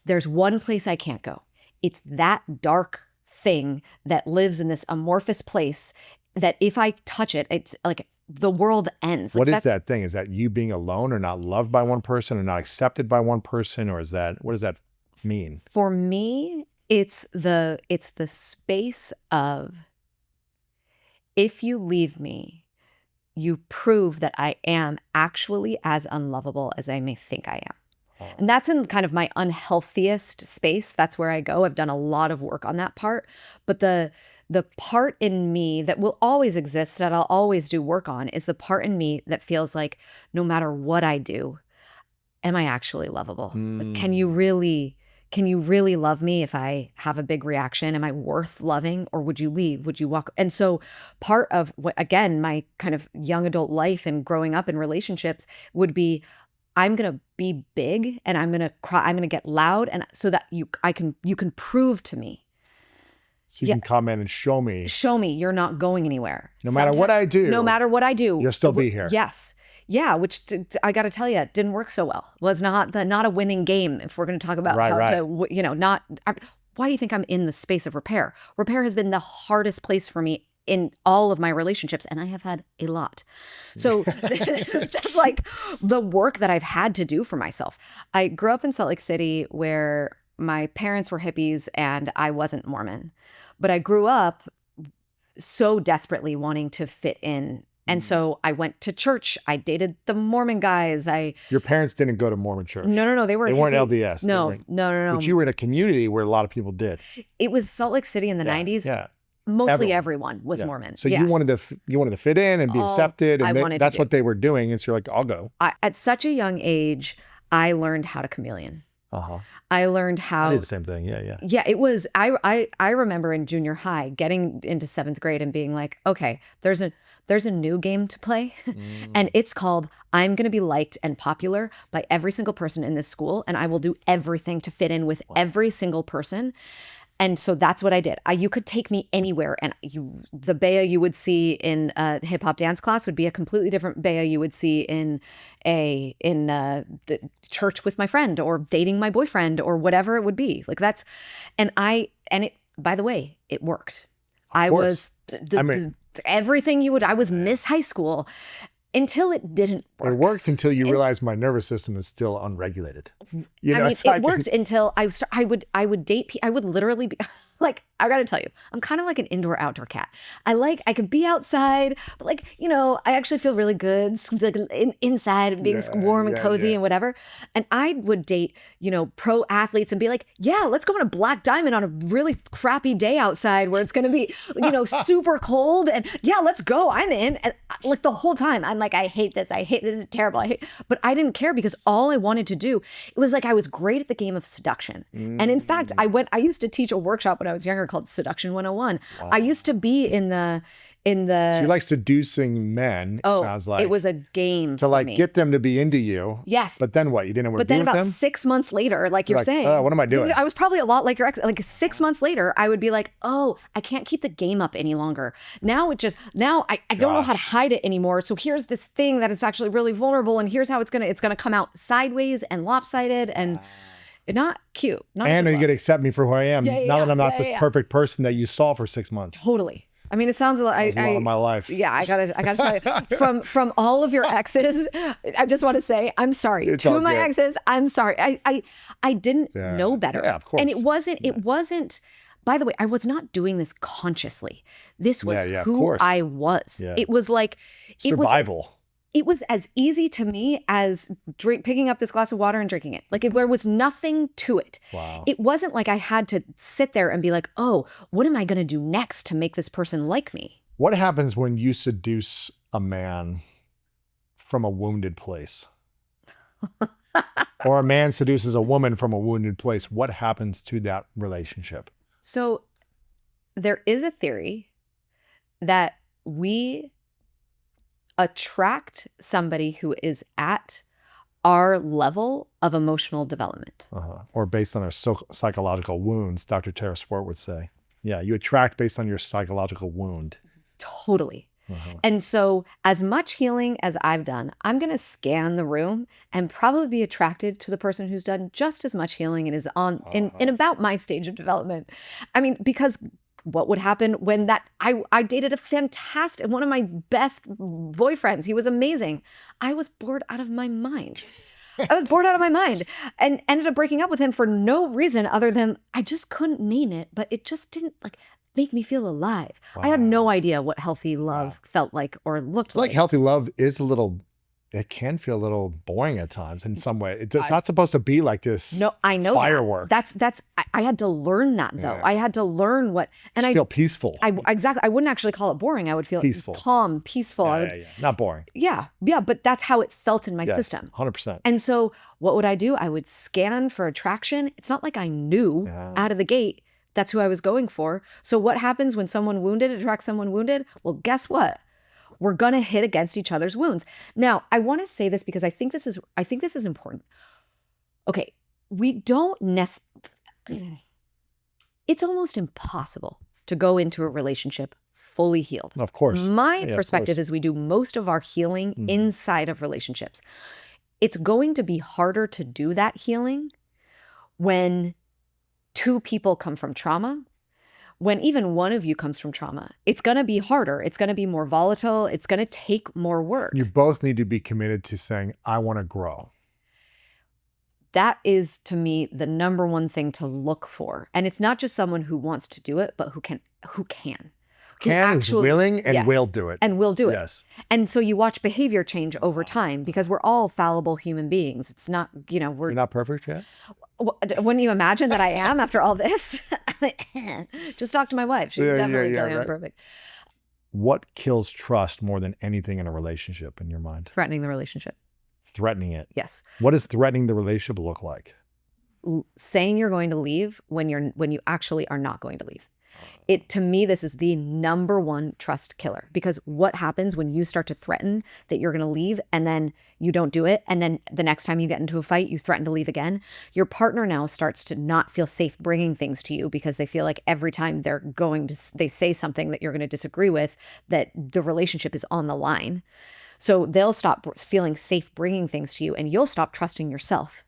there's one place I can't go. It's that dark thing that lives in this amorphous place that if I touch it, it's like the world ends. Like What is that thing? Is that you being alone or not loved by one person or not accepted by one person? Or what does that mean? For me, it's the space of if you leave me, you prove that I am actually as unlovable as I may think I am. And that's in kind of my unhealthiest space. That's where I go. I've done a lot of work on that part. But the part in me that will always exist, that I'll always do work on, is the part in me that feels like no matter what I do, am I actually lovable? Like, can you really love me if I have a big reaction? Am I worth loving, or would you leave? Would you walk? And so part of what, again, my kind of young adult life and growing up in relationships would be, I'm going to be big and I'm going to cry. I'm going to get loud. And so that you can prove to me. So you can come in and show me. Show me you're not going anywhere. No matter what I do. No matter what I do. You'll still be here. Yes. Yeah. Which I got to tell you, didn't work so well. Was not a winning game. If we're going to talk about right. Why do you think I'm in the space of repair? Repair has been the hardest place for me in all of my relationships, and I have had a lot. So this is just like the work that I've had to do for myself. I grew up in Salt Lake City where my parents were hippies and I wasn't Mormon, but I grew up so desperately wanting to fit in. And so I went to church. I dated the Mormon guys. Your parents didn't go to Mormon church. No. They weren't LDS. No. But you were in a community where a lot of people did. It was Salt Lake City in the 90s. Yeah. Mostly everyone was Mormon. So you wanted to fit in and be accepted, and that's what they were doing. And so you're like, I'll go. At such a young age, I learned how to chameleon. I learned how. I did the same thing. Yeah. Yeah, it was. I remember in junior high getting into 7th grade and being like, okay, there's a new game to play, and it's called I'm going to be liked and popular by every single person in this school, and I will do everything to fit in with every single person. And so that's what I did. You could take me anywhere, and the Bea you would see in a hip hop dance class would be a completely different Bea you would see in the church with my friend, or dating my boyfriend, or whatever it would be. Like that's, and it. By the way, it worked. I was everything you would. I was Miss High School. Until it didn't work. It worked until you realized my nervous system is still unregulated. It worked until I would date. I would literally be like, I got to tell you, I'm kind of like an indoor outdoor cat. I can be outside, but I actually feel really good inside being warm and cozy and whatever. And I would date, pro athletes and be like, yeah, let's go on a Black Diamond on a really crappy day outside where it's going to be, super cold. And yeah, let's go. I'm in. And like the whole time I'm like, I hate this. This is terrible. But I didn't care because all I wanted to do, it was like, I was great at the game of seduction. And in fact, I used to teach a workshop when I was younger called Seduction 101. Wow. I used to be in the So you like seducing men, it sounds like. It was a game to for me. Get them to be into you. Yes. But then what? You didn't know what to do with them? But then about 6 months later, like you're saying. What am I doing? I was probably a lot like your ex. Like 6 months later, I would be like, oh, I can't keep the game up any longer. Now I don't know how to hide it anymore. So here's this thing that it's actually really vulnerable, and here's how it's gonna come out sideways and lopsided and not cute. And are you gonna accept me for who I am? Now that I'm not this perfect person that you saw for 6 months. Totally. I mean, it sounds like a lot of my life. Yeah, I gotta tell you, from all of your exes, I just want to say I'm sorry. Two of my exes, I'm sorry. I didn't know better. Yeah, of course. And it wasn't. By the way, I was not doing this consciously. This was who I was. Yeah. It was like survival. It was as easy to me as picking up this glass of water and drinking it. Like there was nothing to it. Wow. It wasn't like I had to sit there and be like, oh, what am I going to do next to make this person like me? What happens when you seduce a man from a wounded place? Or a man seduces a woman from a wounded place? What happens to that relationship? So there is a theory that we attract somebody who is at our level of emotional development. Or based on their psychological wounds, Dr. Tara Swart would say. Yeah, you attract based on your psychological wound. Totally. And so as much healing as I've done, I'm going to scan the room and probably be attracted to the person who's done just as much healing and is on in about my stage of development. I mean, because what would happen when I dated a fantastic, one of my best boyfriends. He was amazing. I was bored out of my mind. I was bored out of my mind and ended up breaking up with him for no reason other than I just couldn't name it, but it just didn't make me feel alive. I had no idea what healthy love felt like or looked like. Healthy love is it can feel a little boring at times in some way. It's not supposed to be like this. No, I know firework. I had to learn that though. Yeah. I had to learn and I feel peaceful. Exactly. I wouldn't actually call it boring. I would feel peaceful, calm, peaceful. Yeah. Not boring. Yeah. But that's how it felt in my system. 100%. And so what would I do? I would scan for attraction. It's not like I knew out of the gate that's who I was going for. So what happens when someone wounded attracts someone wounded? Well, guess what? We're going to hit against each other's wounds. Now, I want to say this because I think this is important. Okay, we don't it's almost impossible to go into a relationship fully healed. Of course. My perspective is we do most of our healing inside of relationships. It's going to be harder to do that healing when two people come from trauma. When even one of you comes from trauma, it's going to be harder. It's going to be more volatile. It's going to take more work. You both need to be committed to saying, I want to grow. That is, to me, the number one thing to look for. And it's not just someone who wants to do it, but who's willing and will do it. And will do it. Yes. And so you watch behavior change over time because we're all fallible human beings. It's not, You're not perfect yet? Wouldn't you imagine that I am after all this? Just talk to my wife. She'd definitely tell you I'm perfect. What kills trust more than anything in a relationship in your mind? Threatening the relationship. Threatening it. Yes. What does threatening the relationship look like? Saying you're going to leave when you actually are not going to leave. To me, this is the number one trust killer, because what happens when you start to threaten that you're going to leave and then you don't do it, and then the next time you get into a fight, you threaten to leave again, your partner now starts to not feel safe bringing things to you because they feel like every time they say something that you're going to disagree with, that the relationship is on the line. So they'll stop feeling safe bringing things to you and you'll stop trusting yourself.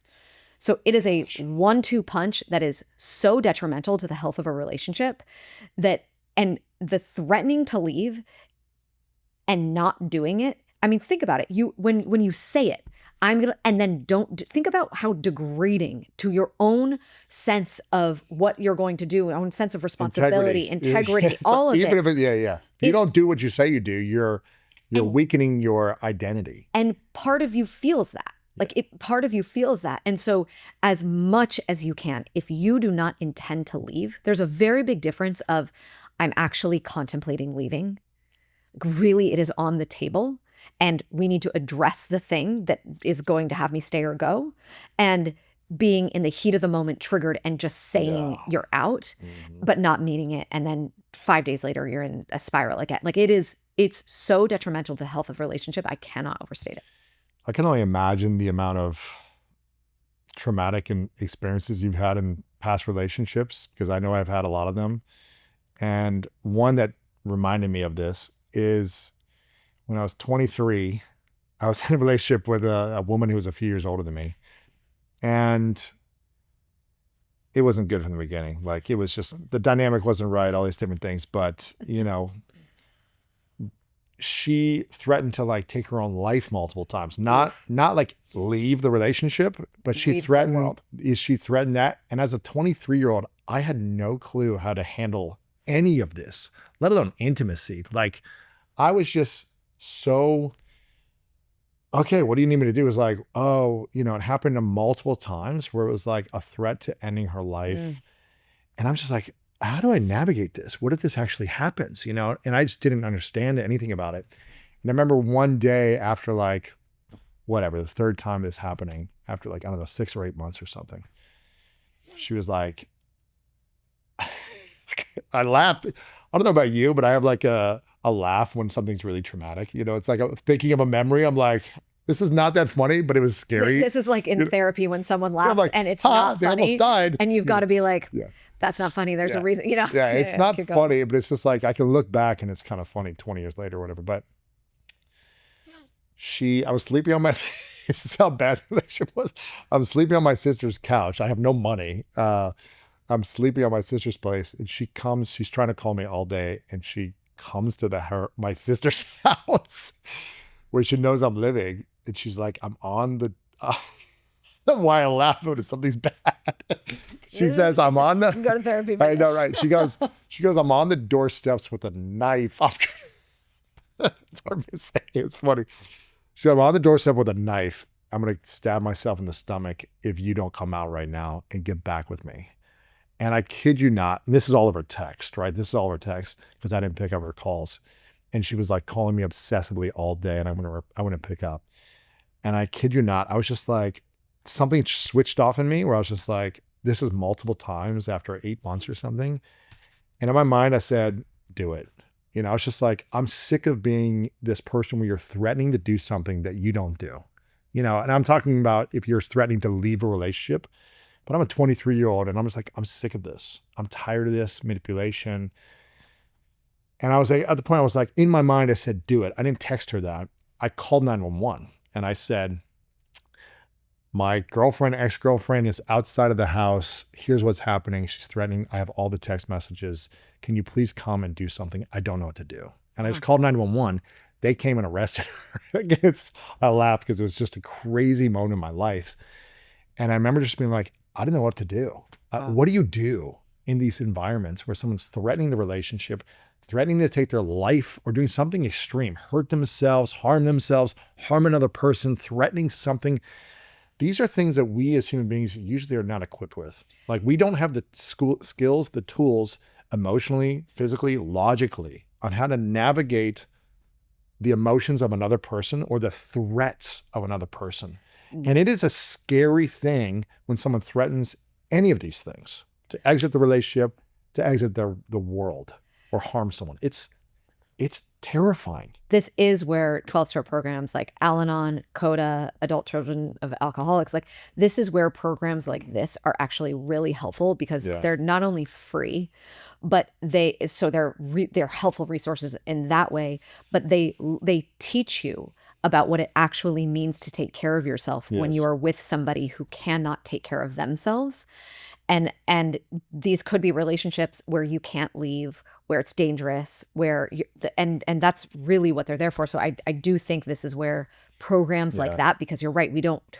So it is a 1-2 punch that is so detrimental to the health of a relationship and the threatening to leave and not doing it. I mean, think about it. When you say it, and then think about how degrading to your own sense of what you're going to do, your own sense of responsibility, integrity, all of it. Even if if you don't do what you say you do, you're weakening your identity. And part of you feels that. Part of you feels that. And so as much as you can, if you do not intend to leave, there's a very big difference of I'm actually contemplating leaving. Really, it is on the table and we need to address the thing that is going to have me stay or go, and being in the heat of the moment triggered and just saying you're out, but not meaning it. And then 5 days later, you're in a spiral again. It's so detrimental to the health of relationship. I cannot overstate it. I can only imagine the amount of traumatic experiences you've had in past relationships, because I know I've had a lot of them. And one that reminded me of this is when I was 23, I was in a relationship with a woman who was a few years older than me. And it wasn't good from the beginning. It was just, the dynamic wasn't right, all these different things. But, she threatened to take her own life multiple times, not leave the relationship, but she threatened that. And as a 23-year-old, I had no clue how to handle any of this, let alone intimacy. I was just so, okay, what do you need me to do? It was it happened multiple times where it was a threat to ending her life. And I'm just how do I navigate this? What if this actually happens? And I just didn't understand anything about it. And I remember one day after the third time this happening, after I don't know, 6 or 8 months or something, she was I laugh. I don't know about you, but I have like a laugh when something's really traumatic. You know, it's like I'm thinking of a memory. I'm like, this is not that funny, but it was scary. This is like in You know, therapy when someone I'm laughs like, and it's ha, not they almost funny, died. and you've You got know, to be like, yeah, that's not funny. There's a yeah, reason, you know. yeah. It's not Keep going. funny, but it's just like I can look back and it's kind of funny 20 years later or whatever. But I was sleeping on my, this is how bad the relationship was. I'm sleeping on my sister's couch. I have no money. I'm sleeping on my sister's place and she comes, she's trying to call me all day and she comes to my sister's house where she knows I'm living. And she's like, I'm on the, why I laugh when something's bad. She says, I'm on Go the, to therapy for I know, this. right. She goes, I'm on the doorsteps with a knife. It's hard to say. It was funny. So I'm on the doorstep with a knife. I'm going to stab myself in the stomach if you don't come out right now and get back with me. And I kid you not, and this is all of her text, right? This is all of her text because I didn't pick up her calls. And she was like calling me obsessively all day and I wouldn't pick up. And I kid you not, I was just like, something switched off in me where I was just like, this was multiple times after 8 months or something. And in my mind, I said, do it. You know, I was just like, I'm sick of being this person where you're threatening to do something that you don't do. You know, and I'm talking about if you're threatening to leave a relationship, but I'm a 23-year-old and I'm just like, I'm sick of this. I'm tired of this manipulation. And I was like, at the point I was like, in my mind, I said, do it. I didn't text her that. I called 911 and I said, my girlfriend, ex-girlfriend is outside of the house. Here's what's happening. She's threatening. I have all the text messages. Can you please come and do something? I don't know what to do. And I just called 911. They came and arrested her. I laughed because it was just a crazy moment in my life. And I remember just being like, I didn't know what to do. What do you do in these environments where someone's threatening the relationship, threatening to take their life or doing something extreme, hurt themselves, harm another person, threatening something? These are things that we as human beings usually are not equipped with. Like we don't have the skills, the tools, emotionally, physically, logically, on how to navigate the emotions of another person or the threats of another person. And it is a scary thing when someone threatens any of these things, to exit the relationship, to exit the world or harm someone. It's terrifying. This is where 12-step programs like Al-Anon, CODA, Adult Children of Alcoholics, like this is where programs like this are actually really helpful because they're not only free, but they're helpful resources in that way, but they teach you about what it actually means to take care of yourself when you are with somebody who cannot take care of themselves. And these could be relationships where you can't leave, where it's dangerous, and that's really what they're there for. So I do think this is where programs like that, because you're right,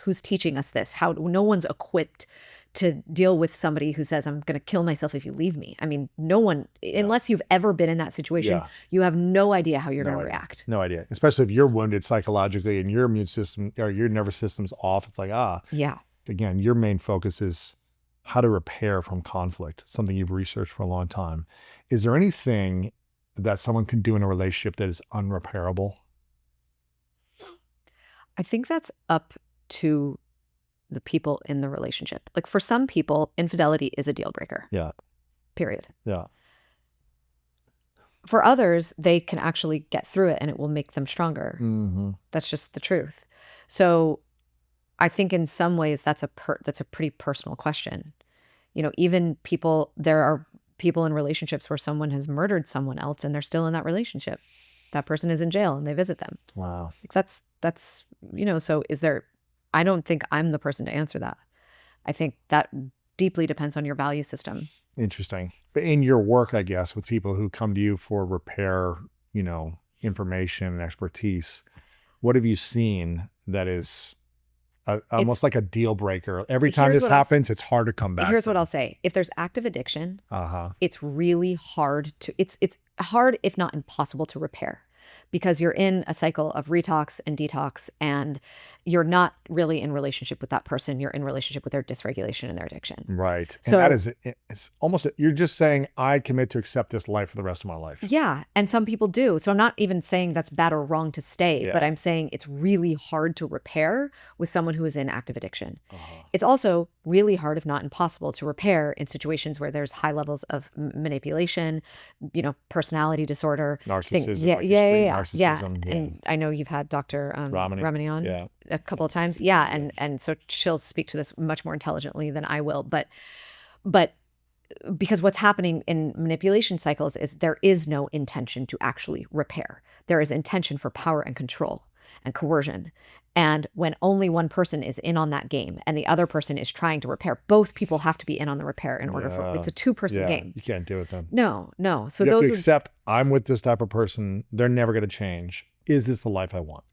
who's teaching us this? No one's equipped to deal with somebody who says, I'm going to kill myself if you leave me. I mean, no one, unless you've ever been in that situation, you have no idea how you're going to react. No idea. Especially if you're wounded psychologically and your immune system or your nervous system's off. It's like, again, your main focus is how to repair from conflict, something you've researched for a long time. Is there anything that someone can do in a relationship that is unrepairable? I think that's up to the people in the relationship. Like for some people, infidelity is a deal breaker. Yeah. Period. Yeah. For others, they can actually get through it and it will make them stronger. Mm-hmm. That's just the truth. So I think in some ways that's a pretty personal question. You know, there are people in relationships where someone has murdered someone else and they're still in that relationship. That person is in jail and they visit them. Wow. Like that's, you know, so I don't think I'm the person to answer that. I think that deeply depends on your value system. Interesting. But in your work, I guess, with people who come to you for repair, you know, information and expertise, what have you seen that is almost like a deal breaker? Every time this happens, it's hard to come back. Here's what I'll say. If there's active addiction, Uh-huh. it's really hard it's hard, if not impossible, to repair. because you're in a cycle of retox and detox, and you're not really in relationship with that person. You're in relationship with their dysregulation and their addiction. Right. And So that is, it's almost, you're just saying, I commit to accept this life for the rest of my life. yeah, and some people do. So I'm not even saying that's bad or wrong to stay, but Yeah. I'm saying it's really hard to repair with someone who is in active addiction. Uh-huh. It's also really hard, if not impossible, to repair in situations where there's high levels of manipulation, personality disorder, Narcissism, yeah, like yeah, extreme yeah, yeah. narcissism. Yeah. And I know you've had Dr. Ramani. Ramani on Yeah. a couple of times. Yeah, and so she'll speak to this much more intelligently than I will. But because what's happening in manipulation cycles is there is no intention to actually repair. There is intention for power and control and coercion. And when only one person is in on that game and the other person is trying to repair, both people have to be in on the repair in order for it's a two-person game. You can't do it then. No. So You have those to accept, I'm with this type of person. They're never going to change. Is this the life I want?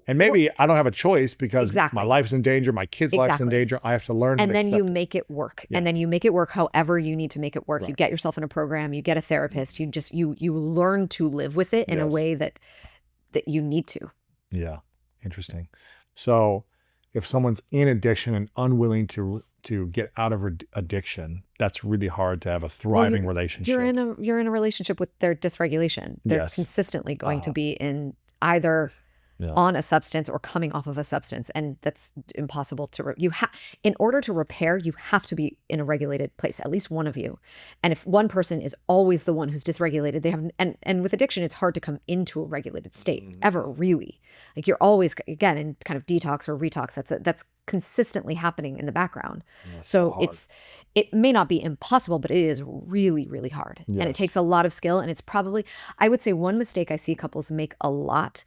And maybe I don't have a choice because my life's in danger. My kid's life's in danger. I have to learn. And then you make it work. Yeah. And then you make it work however you need to make it work. Right. You get yourself in a program, you get a therapist, you learn to live with it in a way that you need to. Yeah. Interesting. So if someone's in addiction and unwilling to get out of addiction, that's really hard to have a thriving relationship. You're in a relationship with their dysregulation. They're consistently going to be in either on a substance or coming off of a substance, and that's impossible to in order to repair, you have to be in a regulated place, at least one of you. And if one person is always the one who's dysregulated, they have and with addiction it's hard to come into a regulated state ever, really. Like you're always again in kind of detox or retox. That's consistently happening in the background. So it may not be impossible, but it is really, really hard. And it takes a lot of skill, and it's probably, I would say, one mistake I see couples make a lot,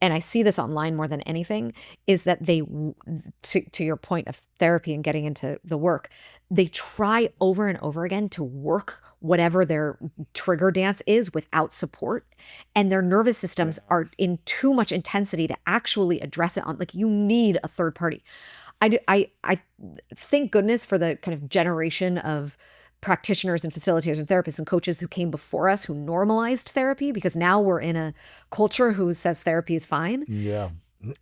and I see this online more than anything, is that they, to your point of therapy and getting into the work, they try over and over again to work whatever their trigger dance is without support. And their nervous systems are in too much intensity to actually address it on, like, you need a third party. I thank goodness for the kind of generation of practitioners and facilitators and therapists and coaches who came before us who normalized therapy, because now we're in a culture who says therapy is fine. Yeah.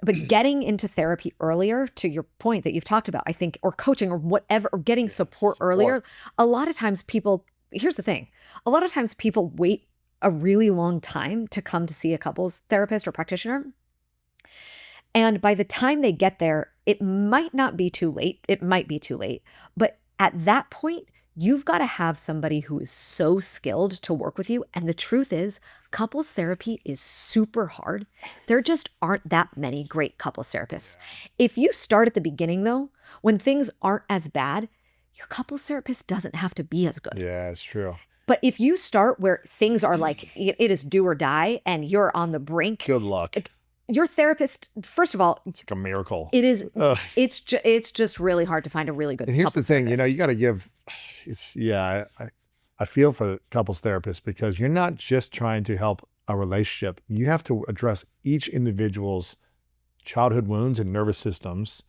But getting into therapy earlier, to your point that you've talked about, I think, or coaching or whatever, or getting support earlier, a lot of times people, here's the thing, a lot of times people wait a really long time to come to see a couples therapist or practitioner. And by the time they get there, it might not be too late. It might be too late. But at that point, you've got to have somebody who is so skilled to work with you. And the truth is, couples therapy is super hard. There just aren't that many great couples therapists. If you start at the beginning, though, when things aren't as bad, your couples therapist doesn't have to be as good. Yeah, it's true. But if you start where things are like, it is do or die, and you're on the brink, Good luck. your therapist, first of all, It's like a miracle. it is. It's just really hard to find a really good. And here's the couples thing, therapist. you got to give. I feel for couples therapists, because you're not just trying to help a relationship. You have to address each individual's childhood wounds and nervous systems,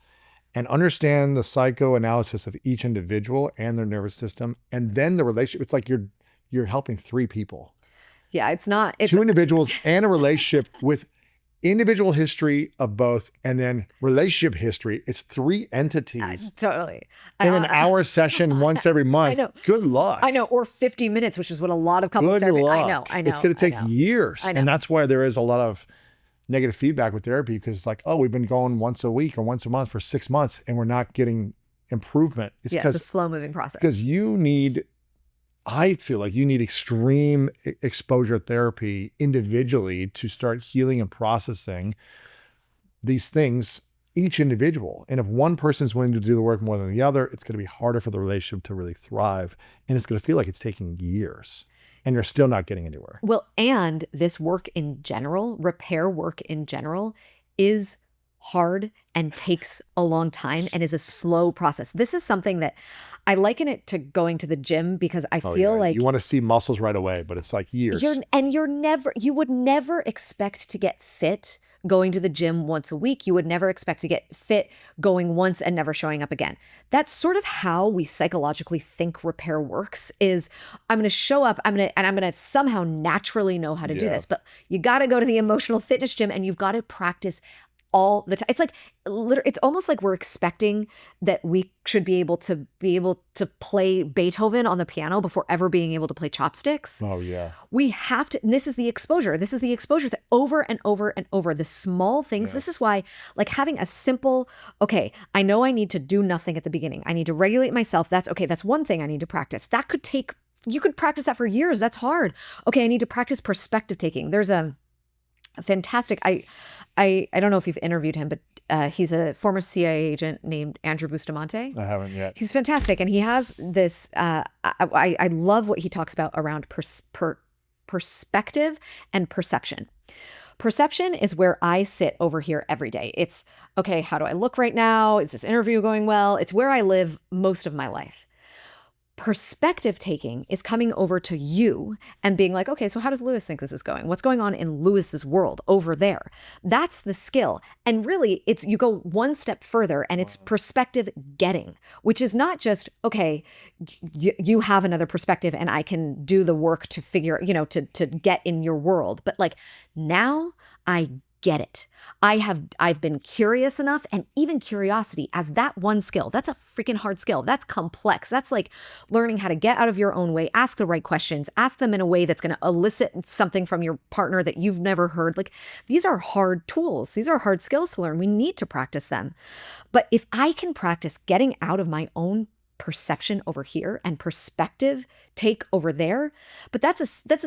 and understand the psychoanalysis of each individual and their nervous system, and then the relationship. It's like you're helping three people. Yeah, it's not. It's two individuals and a relationship with individual history of both, and then relationship history. It's three entities totally in an hour session once every month. I know. Good luck. I know, or 50 minutes, which is what a lot of couples Good therapy. luck. I know. It's going to take years. I know. And that's why there is a lot of negative feedback with therapy, because it's like, oh, we've been going once a week or once a month for 6 months and we're not getting improvement. It's it's a slow moving process. because I feel like you need extreme exposure therapy individually to start healing and processing these things, each individual. And if one person's willing to do the work more than the other, it's going to be harder for the relationship to really thrive. And it's going to feel like it's taking years and you're still not getting anywhere. Well, and this work in general, repair work in general, is hard and takes a long time and is a slow process. This is something that I liken it to going to the gym, because I feel like you want to see muscles right away, but it's like years. you would never expect to get fit going to the gym once a week. You would never expect to get fit going once and never showing up again. That's sort of how we psychologically think repair works is I'm going to show up, I'm going to somehow naturally know how to do Yeah. this. But you got to go to the emotional fitness gym and you've got to practice all the time. It's like it's almost like we're expecting that we should be able to play Beethoven on the piano before ever being able to play chopsticks. Oh yeah. We have to, and this is the exposure. This is the exposure that over and over and over, the small things. This Yes. is why, like having a simple, okay, I know I need to do nothing at the beginning. I need to regulate myself. That's okay. That's one thing I need to practice. That could take, you could practice that for years. That's hard. Okay, I need to practice perspective taking. There's a fantastic, I don't know if you've interviewed him, but he's a former CIA agent named Andrew Bustamante. I haven't yet. He's fantastic. And he has this, I love what he talks about around perspective and perception. Perception is where I sit over here every day. It's, okay, how do I look right now? Is this interview going well? It's where I live most of my life. Perspective taking is coming over to you and being like, okay, so how does Lewis think this is going? What's going on in Lewis's world over there? That's the skill. And really, it's you go one step further and it's perspective getting, which is not just, okay, you have another perspective and I can do the work to figure, to get in your world. But like now I get it. I've been curious enough, and even curiosity as that one skill, that's a freaking hard skill. That's complex. That's like learning how to get out of your own way, ask the right questions, ask them in a way that's going to elicit something from your partner that you've never heard. Like these are hard tools. These are hard skills to learn. We need to practice them. But if I can practice getting out of my own perception over here and perspective take over there, but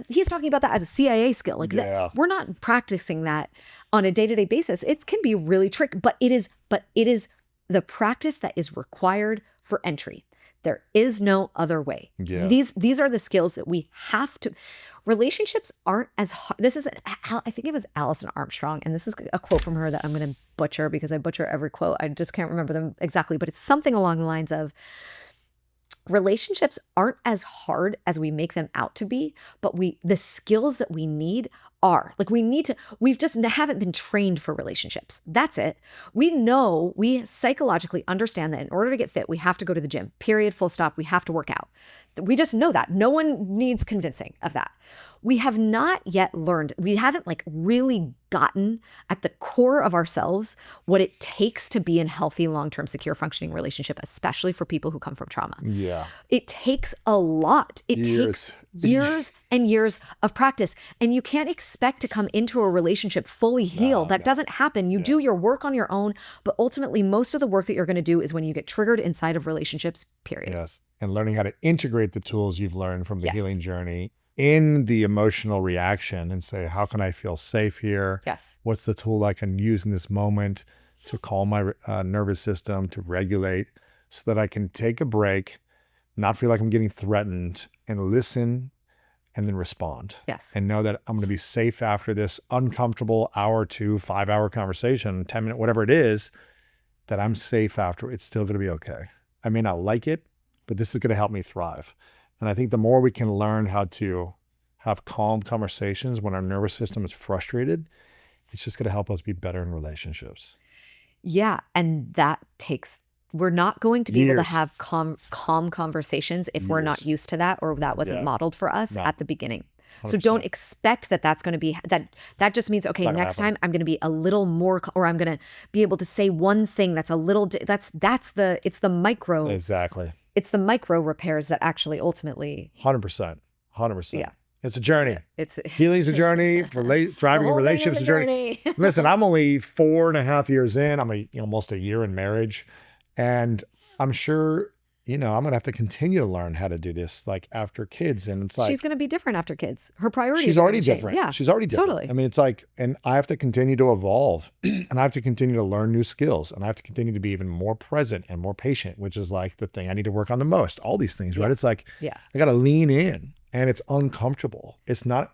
he's talking about that as a CIA skill. Like Yeah. we're not practicing that on a day-to-day basis. It can be really tricky, but it is the practice that is required for entry. There is no other way. Yeah. These are the skills that we have to. Relationships aren't as hard. This is, I think it was Alison Armstrong, and this is a quote from her that I'm going to butcher because I butcher every quote. I just can't remember them exactly, but it's something along the lines of, relationships aren't as hard as we make them out to be, but the skills that we need are. Like we've just haven't been trained for relationships. That's it. We psychologically understand that in order to get fit, we have to go to the gym, period, full stop. We have to work out. We just know that. No one needs convincing of that. We have not yet learned, we haven't like really gotten at the core of ourselves what it takes to be in healthy, long-term, secure, functioning relationship, especially for people who come from trauma. Yeah. It takes a lot. It Years. takes years and years of practice. And you can't expect to come into a relationship fully healed. That doesn't happen. You do your work on your own, but ultimately most of the work that you're going to do is when you get triggered inside of relationships, period. Yes. And learning how to integrate the tools you've learned from the Yes. healing journey in the emotional reaction and say, how can I feel safe here? Yes. What's the tool I can use in this moment to calm my nervous system, to regulate, so that I can take a break, not feel like I'm getting threatened, and listen and then respond. Yes. And know that I'm going to be safe after this uncomfortable hour, 2, 5-hour conversation, 10-minute, whatever it is, that I'm safe after. It's still going to be okay. I may not like it, but this is going to help me thrive. And I think the more we can learn how to have calm conversations when our nervous system is frustrated, it's just going to help us be better in relationships. Yeah. And that takes, we're not going to be able to Years. have calm conversations if we're not Years. used to that, or that wasn't Yeah. modeled for us No. at the beginning. So don't 100%. expect that that's going to be, that just means, okay, Not gonna next happen. time I'm going to be a little more, or I'm going to be able to say one thing that's a little, it's the micro, Exactly. it's the micro repairs that actually ultimately, 100%. 100%. Yeah. It's a journey. it's Healing's a journey. Thriving in relationships is a journey. Listen, I'm only 4.5 years in. I'm almost a year in marriage. And I'm sure, I'm going to have to continue to learn how to do this like after kids. And it's like, She's going to be different after kids. Her priorities she's are already gonna change. different. Yeah. She's already different. Totally. I mean, it's like, and I have to continue to evolve and I have to continue to learn new skills, and I have to continue to be even more present and more patient, which is like the thing I need to work on the most. All these things, right? Yeah. It's like, Yeah. I got to lean in, and it's uncomfortable. It's not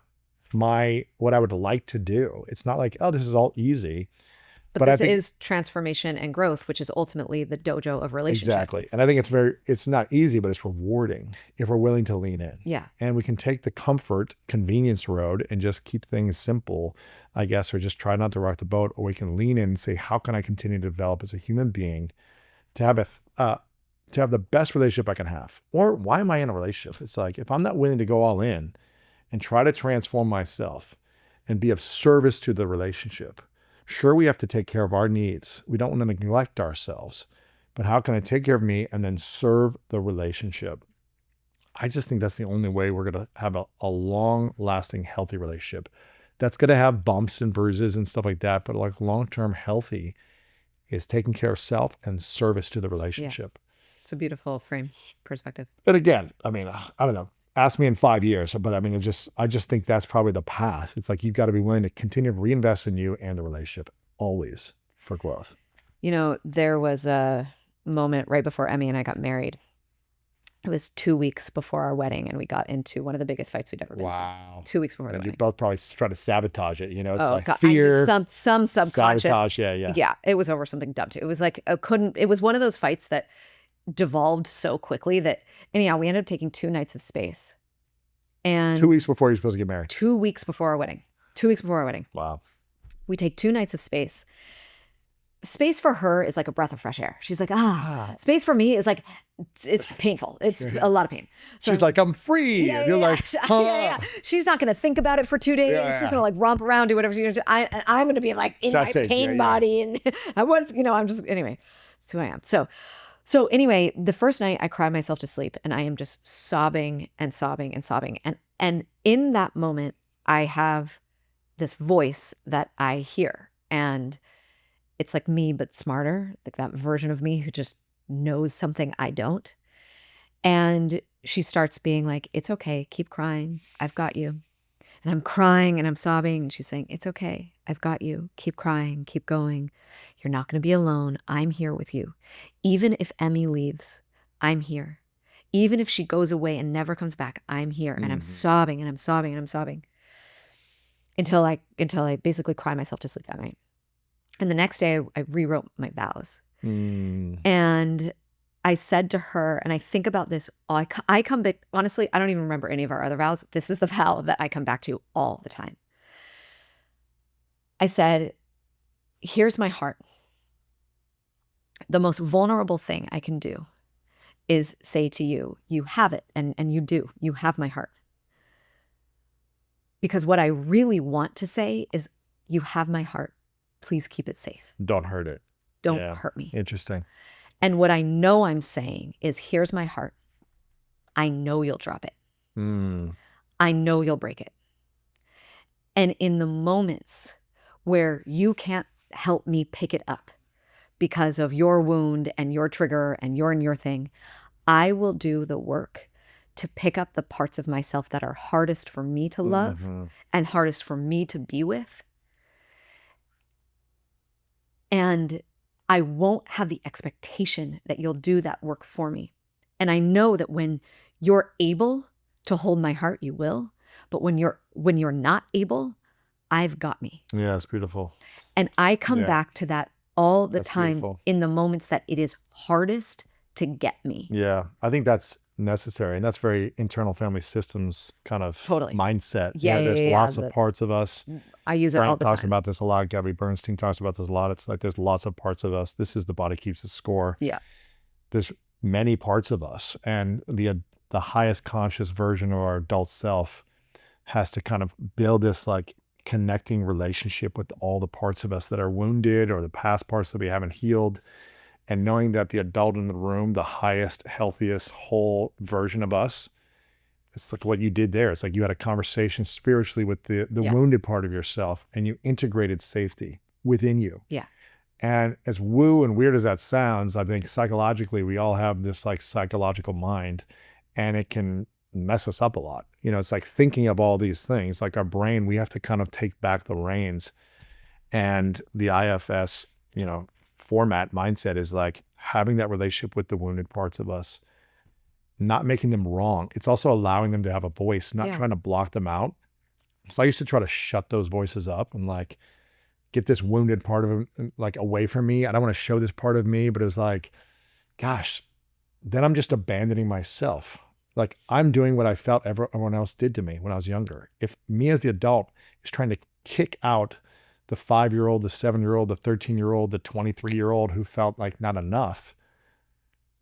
what I would like to do. It's not like, oh, this is all easy. But I this think is transformation and growth, which is ultimately the dojo of relationship. exactly. And I think it's not easy, but it's rewarding if we're willing to lean in. Yeah. And we can take the convenience road and just keep things simple, I guess, or just try not to rock the boat. Or we can lean in and say, how can I continue to develop as a human being to have the best relationship I can have? Or why am I in a relationship? It's like, if I'm not willing to go all in and try to transform myself and be of service to the relationship, sure, we have to take care of our needs. We don't want to neglect ourselves, but how can I take care of me and then serve the relationship? I just think that's the only way we're going to have a long lasting, healthy relationship. That's going to have bumps and bruises and stuff like that. But like long-term healthy is taking care of self and service to the relationship. It's a beautiful frame perspective. But again, I mean, I don't know. Ask me in 5 years, but I mean, I just think that's probably the path. It's like, you've got to be willing to continue to reinvest in you and the relationship always for growth. You know, there was a moment right before Emmy and I got married. It was 2 weeks before our wedding, and we got into one of the biggest fights we'd ever been to. 2 weeks before the And you wedding. both probably try to sabotage it. You know, it's like God, fear, some subconscious. sabotage. Yeah. Yeah, it was over something dumb too. It was like it was one of those fights that devolved so quickly that anyhow, we ended up taking 2 nights of space. And 2 weeks before you're supposed to get married. 2 weeks before our wedding. 2 weeks before our wedding. Wow. We take 2 nights of space. Space for her is like a breath of fresh air. She's like, Space for me is like, it's painful. It's a lot of pain. So She's like, I'm free. And you're like, yeah. She's not going to think about it for 2 days. Yeah. She's going to like romp around, do whatever she wants. I'm going to be like in my Sassy. pain Yeah. body. And I'm just, anyway, that's who I am. So anyway, the first night I cried myself to sleep, and I am just sobbing and sobbing and sobbing. And in that moment, I have this voice that I hear, and it's like me, but smarter, like that version of me who just knows something I don't. And she starts being like, it's okay. Keep crying. I've got you. And I'm crying and I'm sobbing. And she's saying, it's okay. I've got you. Keep crying. Keep going. You're not going to be alone. I'm here with you. Even if Emmy leaves, I'm here. Even if she goes away and never comes back, I'm here. And I'm sobbing and I'm sobbing and I'm sobbing until I basically cry myself to sleep that night. And the next day I rewrote my vows. And I said to her, and I think about this, I come back, honestly, I don't even remember any of our other vows. This is the vow that I come back to all the time. I said, here's my heart. The most vulnerable thing I can do is say to you, you have it, and you do. You have my heart. Because what I really want to say is, you have my heart. Please keep it safe. Don't hurt it. Don't hurt me. Interesting. And what I know I'm saying is, here's my heart. I know you'll drop it. I know you'll break it. And in the moments where you can't help me pick it up because of your wound and your trigger and your thing, I will do the work to pick up the parts of myself that are hardest for me to love and hardest for me to be with. And I won't have the expectation that you'll do that work for me. And I know that when you're able to hold my heart, you will. But when you're not able, I've got me. Yeah, it's beautiful. And I come back to that all the time beautiful. in the moments that it is hardest to get me. Yeah, I think that's necessary. And that's very internal family systems kind of mindset. Yeah, There's lots of parts of us. I use it all Frank the talks time. about this a lot. Gabby Bernstein talks about this a lot. It's like there's lots of parts of us. This is the body keeps the score. Yeah. There's many parts of us. And the highest conscious version of our adult self has to kind of build this like connecting relationship with all the parts of us that are wounded or the past parts that we haven't healed. And knowing that the adult in the room, the highest, healthiest, whole version of us, it's like what you did there. It's like you had a conversation spiritually with the wounded part of yourself, and you integrated safety within you. Yeah. And as woo and weird as that sounds, I think psychologically, we all have this like psychological mind, and it can mess us up a lot. You know, it's like thinking of all these things, like our brain, we have to kind of take back the reins. And the IFS, format mindset is like having that relationship with the wounded parts of us, not making them wrong. It's also allowing them to have a voice, not trying to block them out. So I used to try to shut those voices up and like get this wounded part of him like away from me. I don't want to show this part of me, but it was like, gosh, then I'm just abandoning myself. Like I'm doing what I felt everyone else did to me when I was younger. If me as the adult is trying to kick out the 5-year-old, the 7-year-old, the 13-year-old, the 23-year-old who felt like not enough,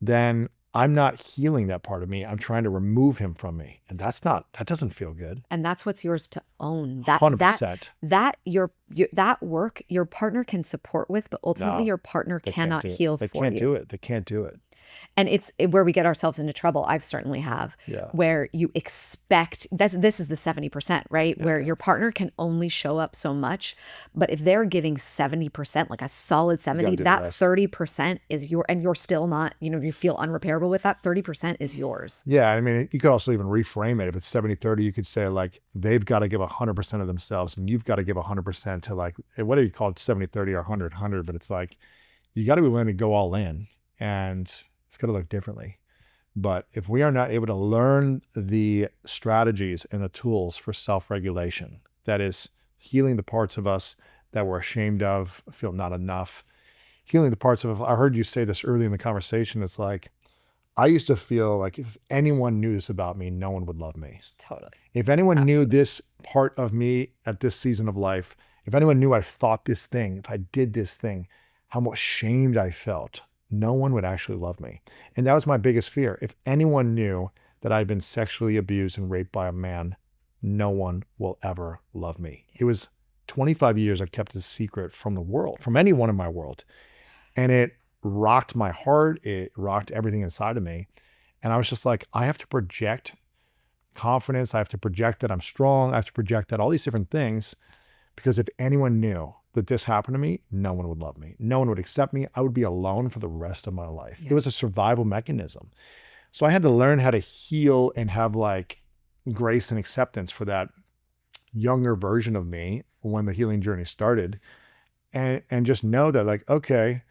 then I'm not healing that part of me. I'm trying to remove him from me. And that doesn't feel good. And that's what's yours to own. 100%. That work your partner can support with, but ultimately No, your partner They cannot can't do it. heal They for can't you. do it. They can't do it. And it's where we get ourselves into trouble. I've certainly have. Yeah. Where you expect this is the 70%, right? Where your partner can only show up so much, but if they're giving 70%, like a solid 70, do the that rest. 30% is and you're still not, you feel unrepairable with that, 30% is yours. Yeah. I mean, you could also even reframe it. If it's 70-30, you could say like, they've got to give 100% of themselves and you've got to give 100% to like, what do you call it? 70-30 or 100-100, but it's like, you got to be willing to go all in and it's got to look differently. But if we are not able to learn the strategies and the tools for self-regulation, that is healing the parts of us that we're ashamed of, feel not enough, healing the parts of, I heard you say this early in the conversation. It's like, I used to feel like if anyone knew this about me, no one would love me. Totally. If anyone knew this part of me at this season of life, if anyone knew I thought this thing, if I did this thing, how much shamed I felt, no one would actually love me. And that was my biggest fear. If anyone knew that I'd been sexually abused and raped by a man, no one will ever love me. It was 25 years I kept it a secret from the world, from anyone in my world. And it rocked my heart. It rocked everything inside of me. And I was just like, I have to project confidence. I have to project that I'm strong. I have to project that all these different things, because if anyone knew that this happened to me, no one would love me. No one would accept me. I would be alone for the rest of my life. Yeah. It was a survival mechanism. So I had to learn how to heal and have like grace and acceptance for that younger version of me when the healing journey started. And just know that like, okay,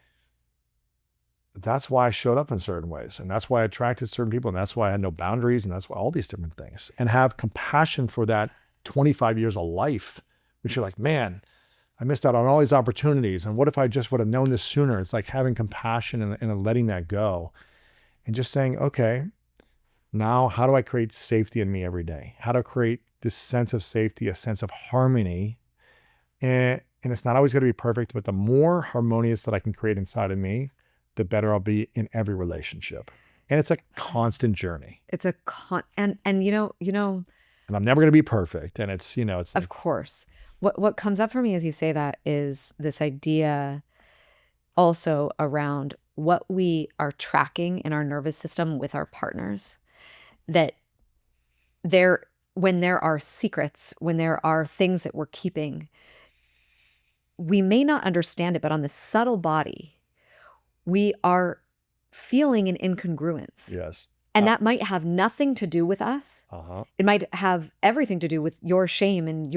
that's why I showed up in certain ways. And that's why I attracted certain people. And that's why I had no boundaries. And that's why all these different things. And have compassion for that 25 years of life, which you're like, man, I missed out on all these opportunities. And what if I just would have known this sooner? It's like having compassion and letting that go and just saying, okay, now how do I create safety in me every day? How to create this sense of safety, a sense of harmony. And it's not always going to be perfect, but the more harmonious that I can create inside of me, the better I'll be in every relationship. And it's a constant journey. It's a and And I'm never going to be perfect. And it's, it's of course. What comes up for me as you say that is this idea also around what we are tracking in our nervous system with our partners, that when there are secrets, when there are things that we're keeping, we may not understand it, but on the subtle body, we are feeling an incongruence. yes. And that might have nothing to do with us. Uh-huh. It might have everything to do with your shame and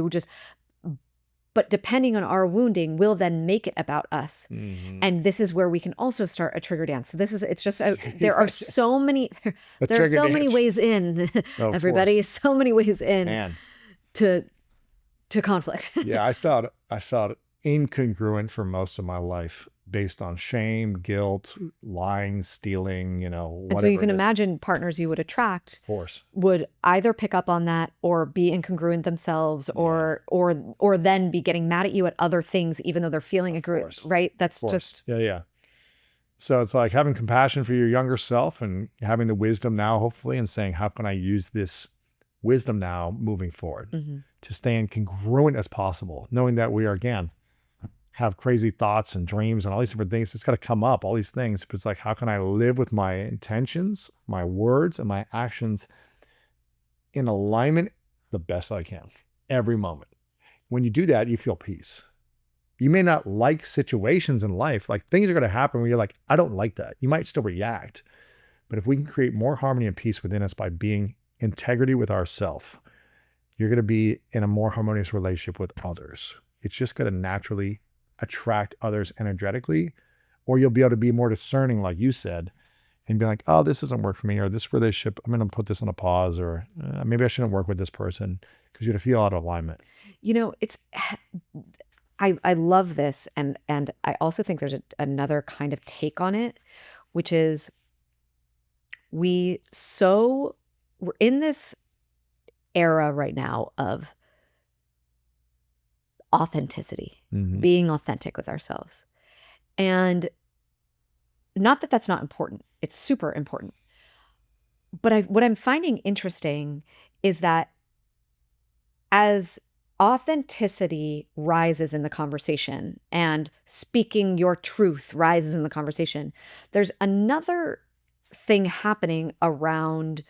but depending on our wounding, we'll then make it about us. Mm-hmm. And this is where we can also start a trigger dance. So there are so many, there are so many ways in, Of everybody, course. so many ways in Man. to conflict. Yeah, I felt incongruent for most of my life based on shame, guilt, lying, stealing, whatever. And so you can it is. imagine partners you would attract Of course. would either pick up on that or be incongruent themselves or then be getting mad at you at other things, even though they're feeling course. right? That's Of course. just, Yeah. So it's like having compassion for your younger self and having the wisdom now, hopefully, and saying, how can I use this wisdom now moving forward to stay in congruent as possible, knowing that we are, again, have crazy thoughts and dreams and all these different things. It's got to come up, all these things. But it's like, how can I live with my intentions, my words, and my actions in alignment the best I can every moment? When you do that, you feel peace. You may not like situations in life, like things are going to happen where you're like, I don't like that. You might still react. But if we can create more harmony and peace within us by being integrity with ourselves, you're going to be in a more harmonious relationship with others. It's just going to naturally attract others energetically, or you'll be able to be more discerning, like you said, and be like, oh, this doesn't work for me, or this relationship, I'm going to put this on a pause, or maybe I shouldn't work with this person, because you're going to feel out of alignment. it's I love this, and I also think there's another kind of take on it, which is we're in this era right now of authenticity, being authentic with ourselves. And not that that's not important. It's super important. But what I'm finding interesting is that as authenticity rises in the conversation and speaking your truth rises in the conversation, there's another thing happening around,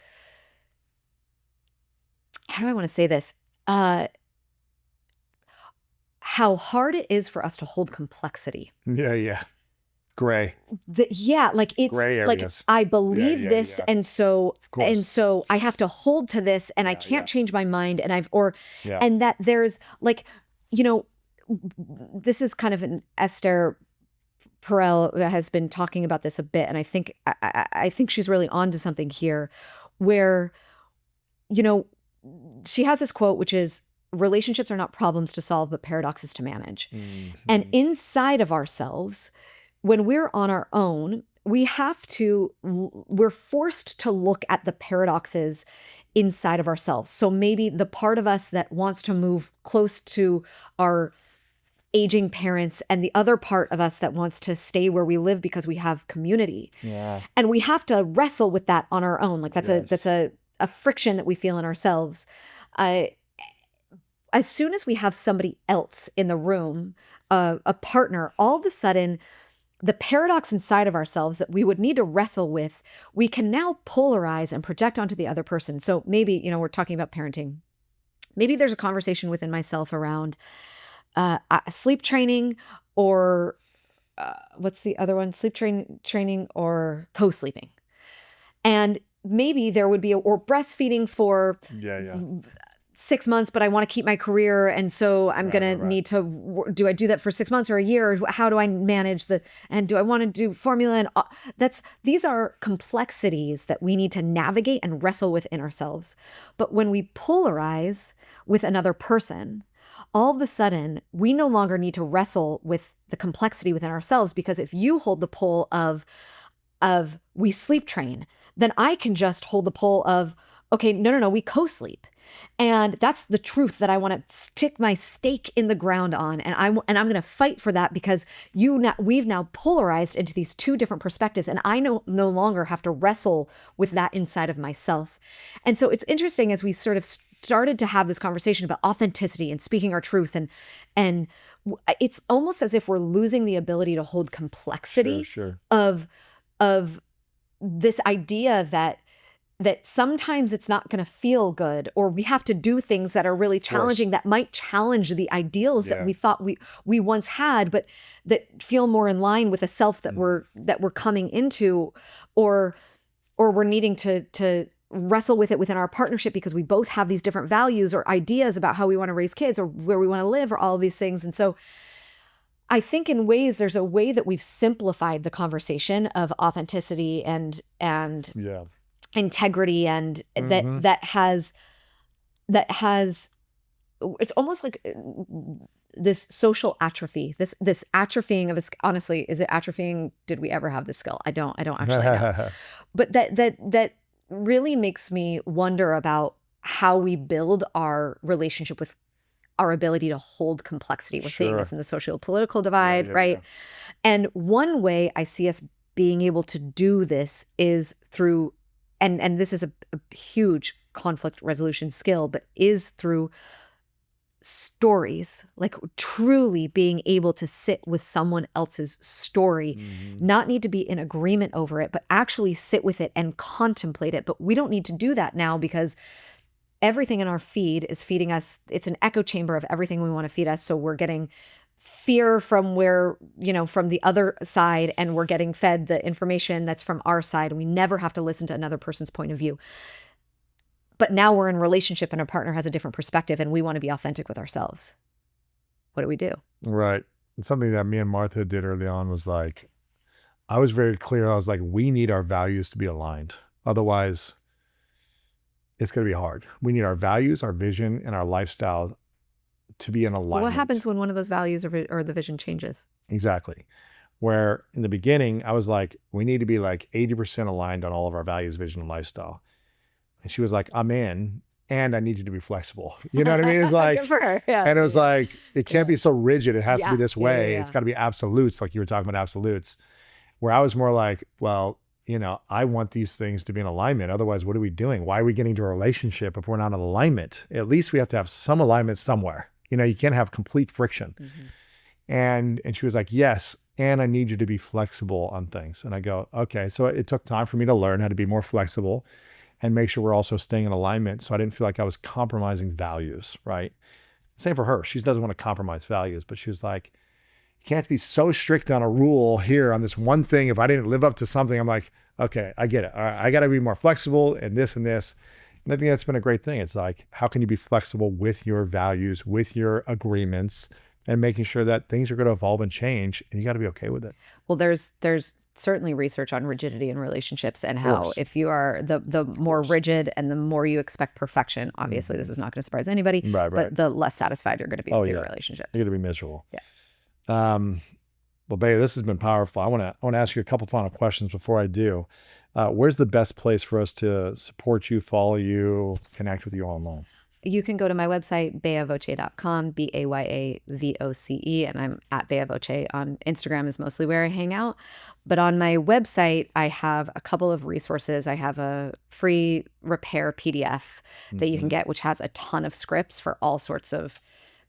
how do I want to say this? How hard it is for us to hold complexity. Yeah. Gray It's Gray like areas. I believe yeah, this, yeah. and so Of course. I have to hold to this, and I can't change my mind, Yeah. and that there's like, this is kind of an Esther Perel that has been talking about this a bit, and I think she's really onto something here, where she has this quote, which is, relationships are not problems to solve, but paradoxes to manage. And inside of ourselves, when we're on our own, we're forced to look at the paradoxes inside of ourselves. So maybe the part of us that wants to move close to our aging parents, and the other part of us that wants to stay where we live because we have community. Yeah. And we have to wrestle with that on our own. Like that's a friction that we feel in ourselves. As soon as we have somebody else in the room, a partner, all of a sudden, the paradox inside of ourselves that we would need to wrestle with, we can now polarize and project onto the other person. So maybe, we're talking about parenting. Maybe there's a conversation within myself around sleep training, or what's the other one? Sleep training or co-sleeping. And maybe there would be or breastfeeding for 6 months, but I want to keep my career. And so I'm going to need to, do I do that for 6 months or a year? How do I manage and do I want to do formula? And these are complexities that we need to navigate and wrestle with in ourselves. But when we polarize with another person, all of a sudden we no longer need to wrestle with the complexity within ourselves, because if you hold the pole of we sleep train, then I can just hold the pole of, okay, no, we co-sleep. And that's the truth that I want to stick my stake in the ground on. And I'm going to fight for that, because we've now polarized into these two different perspectives. And I no longer have to wrestle with that inside of myself. And so it's interesting, as we sort of started to have this conversation about authenticity and speaking our truth, and it's almost as if we're losing the ability to hold complexity of this idea that sometimes it's not going to feel good, or we have to do things that are really challenging, that might challenge the ideals that we thought we once had, but that feel more in line with a self that we're coming into, or we're needing to wrestle with it within our partnership, because we both have these different values or ideas about how we want to raise kids or where we want to live, or all of these things. And so I think in ways there's a way that we've simplified the conversation of authenticity and integrity, and that has it's almost like this social atrophy, this atrophying of honestly, is it atrophying? Did we ever have this skill? I don't actually know. But that really makes me wonder about how we build our relationship with our ability to hold complexity. We're seeing this in the socio-political divide, right? And one way I see us being able to do this is through, and this is a huge conflict resolution skill, but is through stories, like truly being able to sit with someone else's story, not need to be in agreement over it, but actually sit with it and contemplate it. But we don't need to do that now, because everything in our feed is feeding us. It's an echo chamber of everything we want to feed us. So we're getting fear from from the other side, and we're getting fed the information that's from our side. And we never have to listen to another person's point of view. But now we're in a relationship and our partner has a different perspective, and we want to be authentic with ourselves. What do we do? Right. And something that me and Martha did early on was like, I was very clear. I was like, we need our values to be aligned. Otherwise, it's going to be hard. We need our values, our vision, and our lifestyle to be in alignment. What happens when one of those values or the vision changes? Exactly. Where in the beginning, I was like, we need to be like 80% aligned on all of our values, vision, and lifestyle. And she was like, I'm in, and I need you to be flexible. You know what I mean? It's like, Good for her. Yeah. and it was like, it can't be so rigid. It has to be Yeah. this Yeah, way. yeah. It's got to be absolutes, like you were talking about absolutes. Where I was more like, well, I want these things to be in alignment. Otherwise, what are we doing? Why are we getting to a relationship if we're not in alignment? At least we have to have some alignment somewhere. You can't have complete friction. Mhm. And she was like, yes, and I need you to be flexible on things. And I go, okay. So it took time for me to learn how to be more flexible and make sure we're also staying in alignment. So I didn't feel like I was compromising values, right? Same for her. She doesn't want to compromise values, but she was like, you can't be so strict on a rule here on this one thing. If I didn't live up to something, I'm like, okay, I get it. All right, I got to be more flexible in this and this. And I think that's been a great thing. It's like, how can you be flexible with your values, with your agreements, and making sure that things are going to evolve and change, and you got to be okay with it. Well, there's certainly research on rigidity in relationships and how course. if you are the more course. rigid and the more you expect perfection, obviously this is not going to surprise anybody, Right. but the less satisfied you're going to be with your yeah. relationships. You're going to be miserable. Yeah. Well, Bea, this has been powerful. I want to ask you a couple final questions before I do. Where's the best place for us to support you, follow you, connect with you online? You can go to my website, beavoce.com, BAYAVOCE, and I'm at beavoce on Instagram is mostly where I hang out. But on my website, I have a couple of resources. I have a free repair PDF that you can get, which has a ton of scripts for all sorts of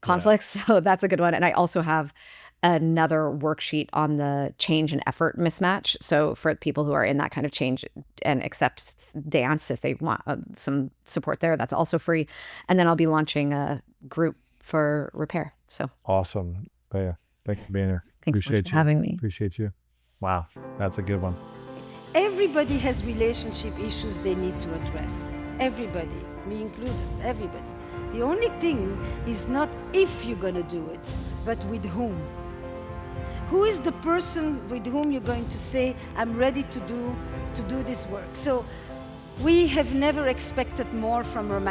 conflicts. So that's a good one. And I also have another worksheet on the change and effort mismatch. So for people who are in that kind of change and accept dance, if they want some support there, that's also free. And then I'll be launching a group for repair. So Awesome. Bea, thank you for being here. thanks so much for having me. Appreciate you. Wow, that's a good one. Everybody has relationship issues they need to address. Everybody, me included, everybody. The only thing is not if you're going to do it, but with whom. Who is the person with whom you're going to say, I'm ready to do this work? So we have never expected more from romantic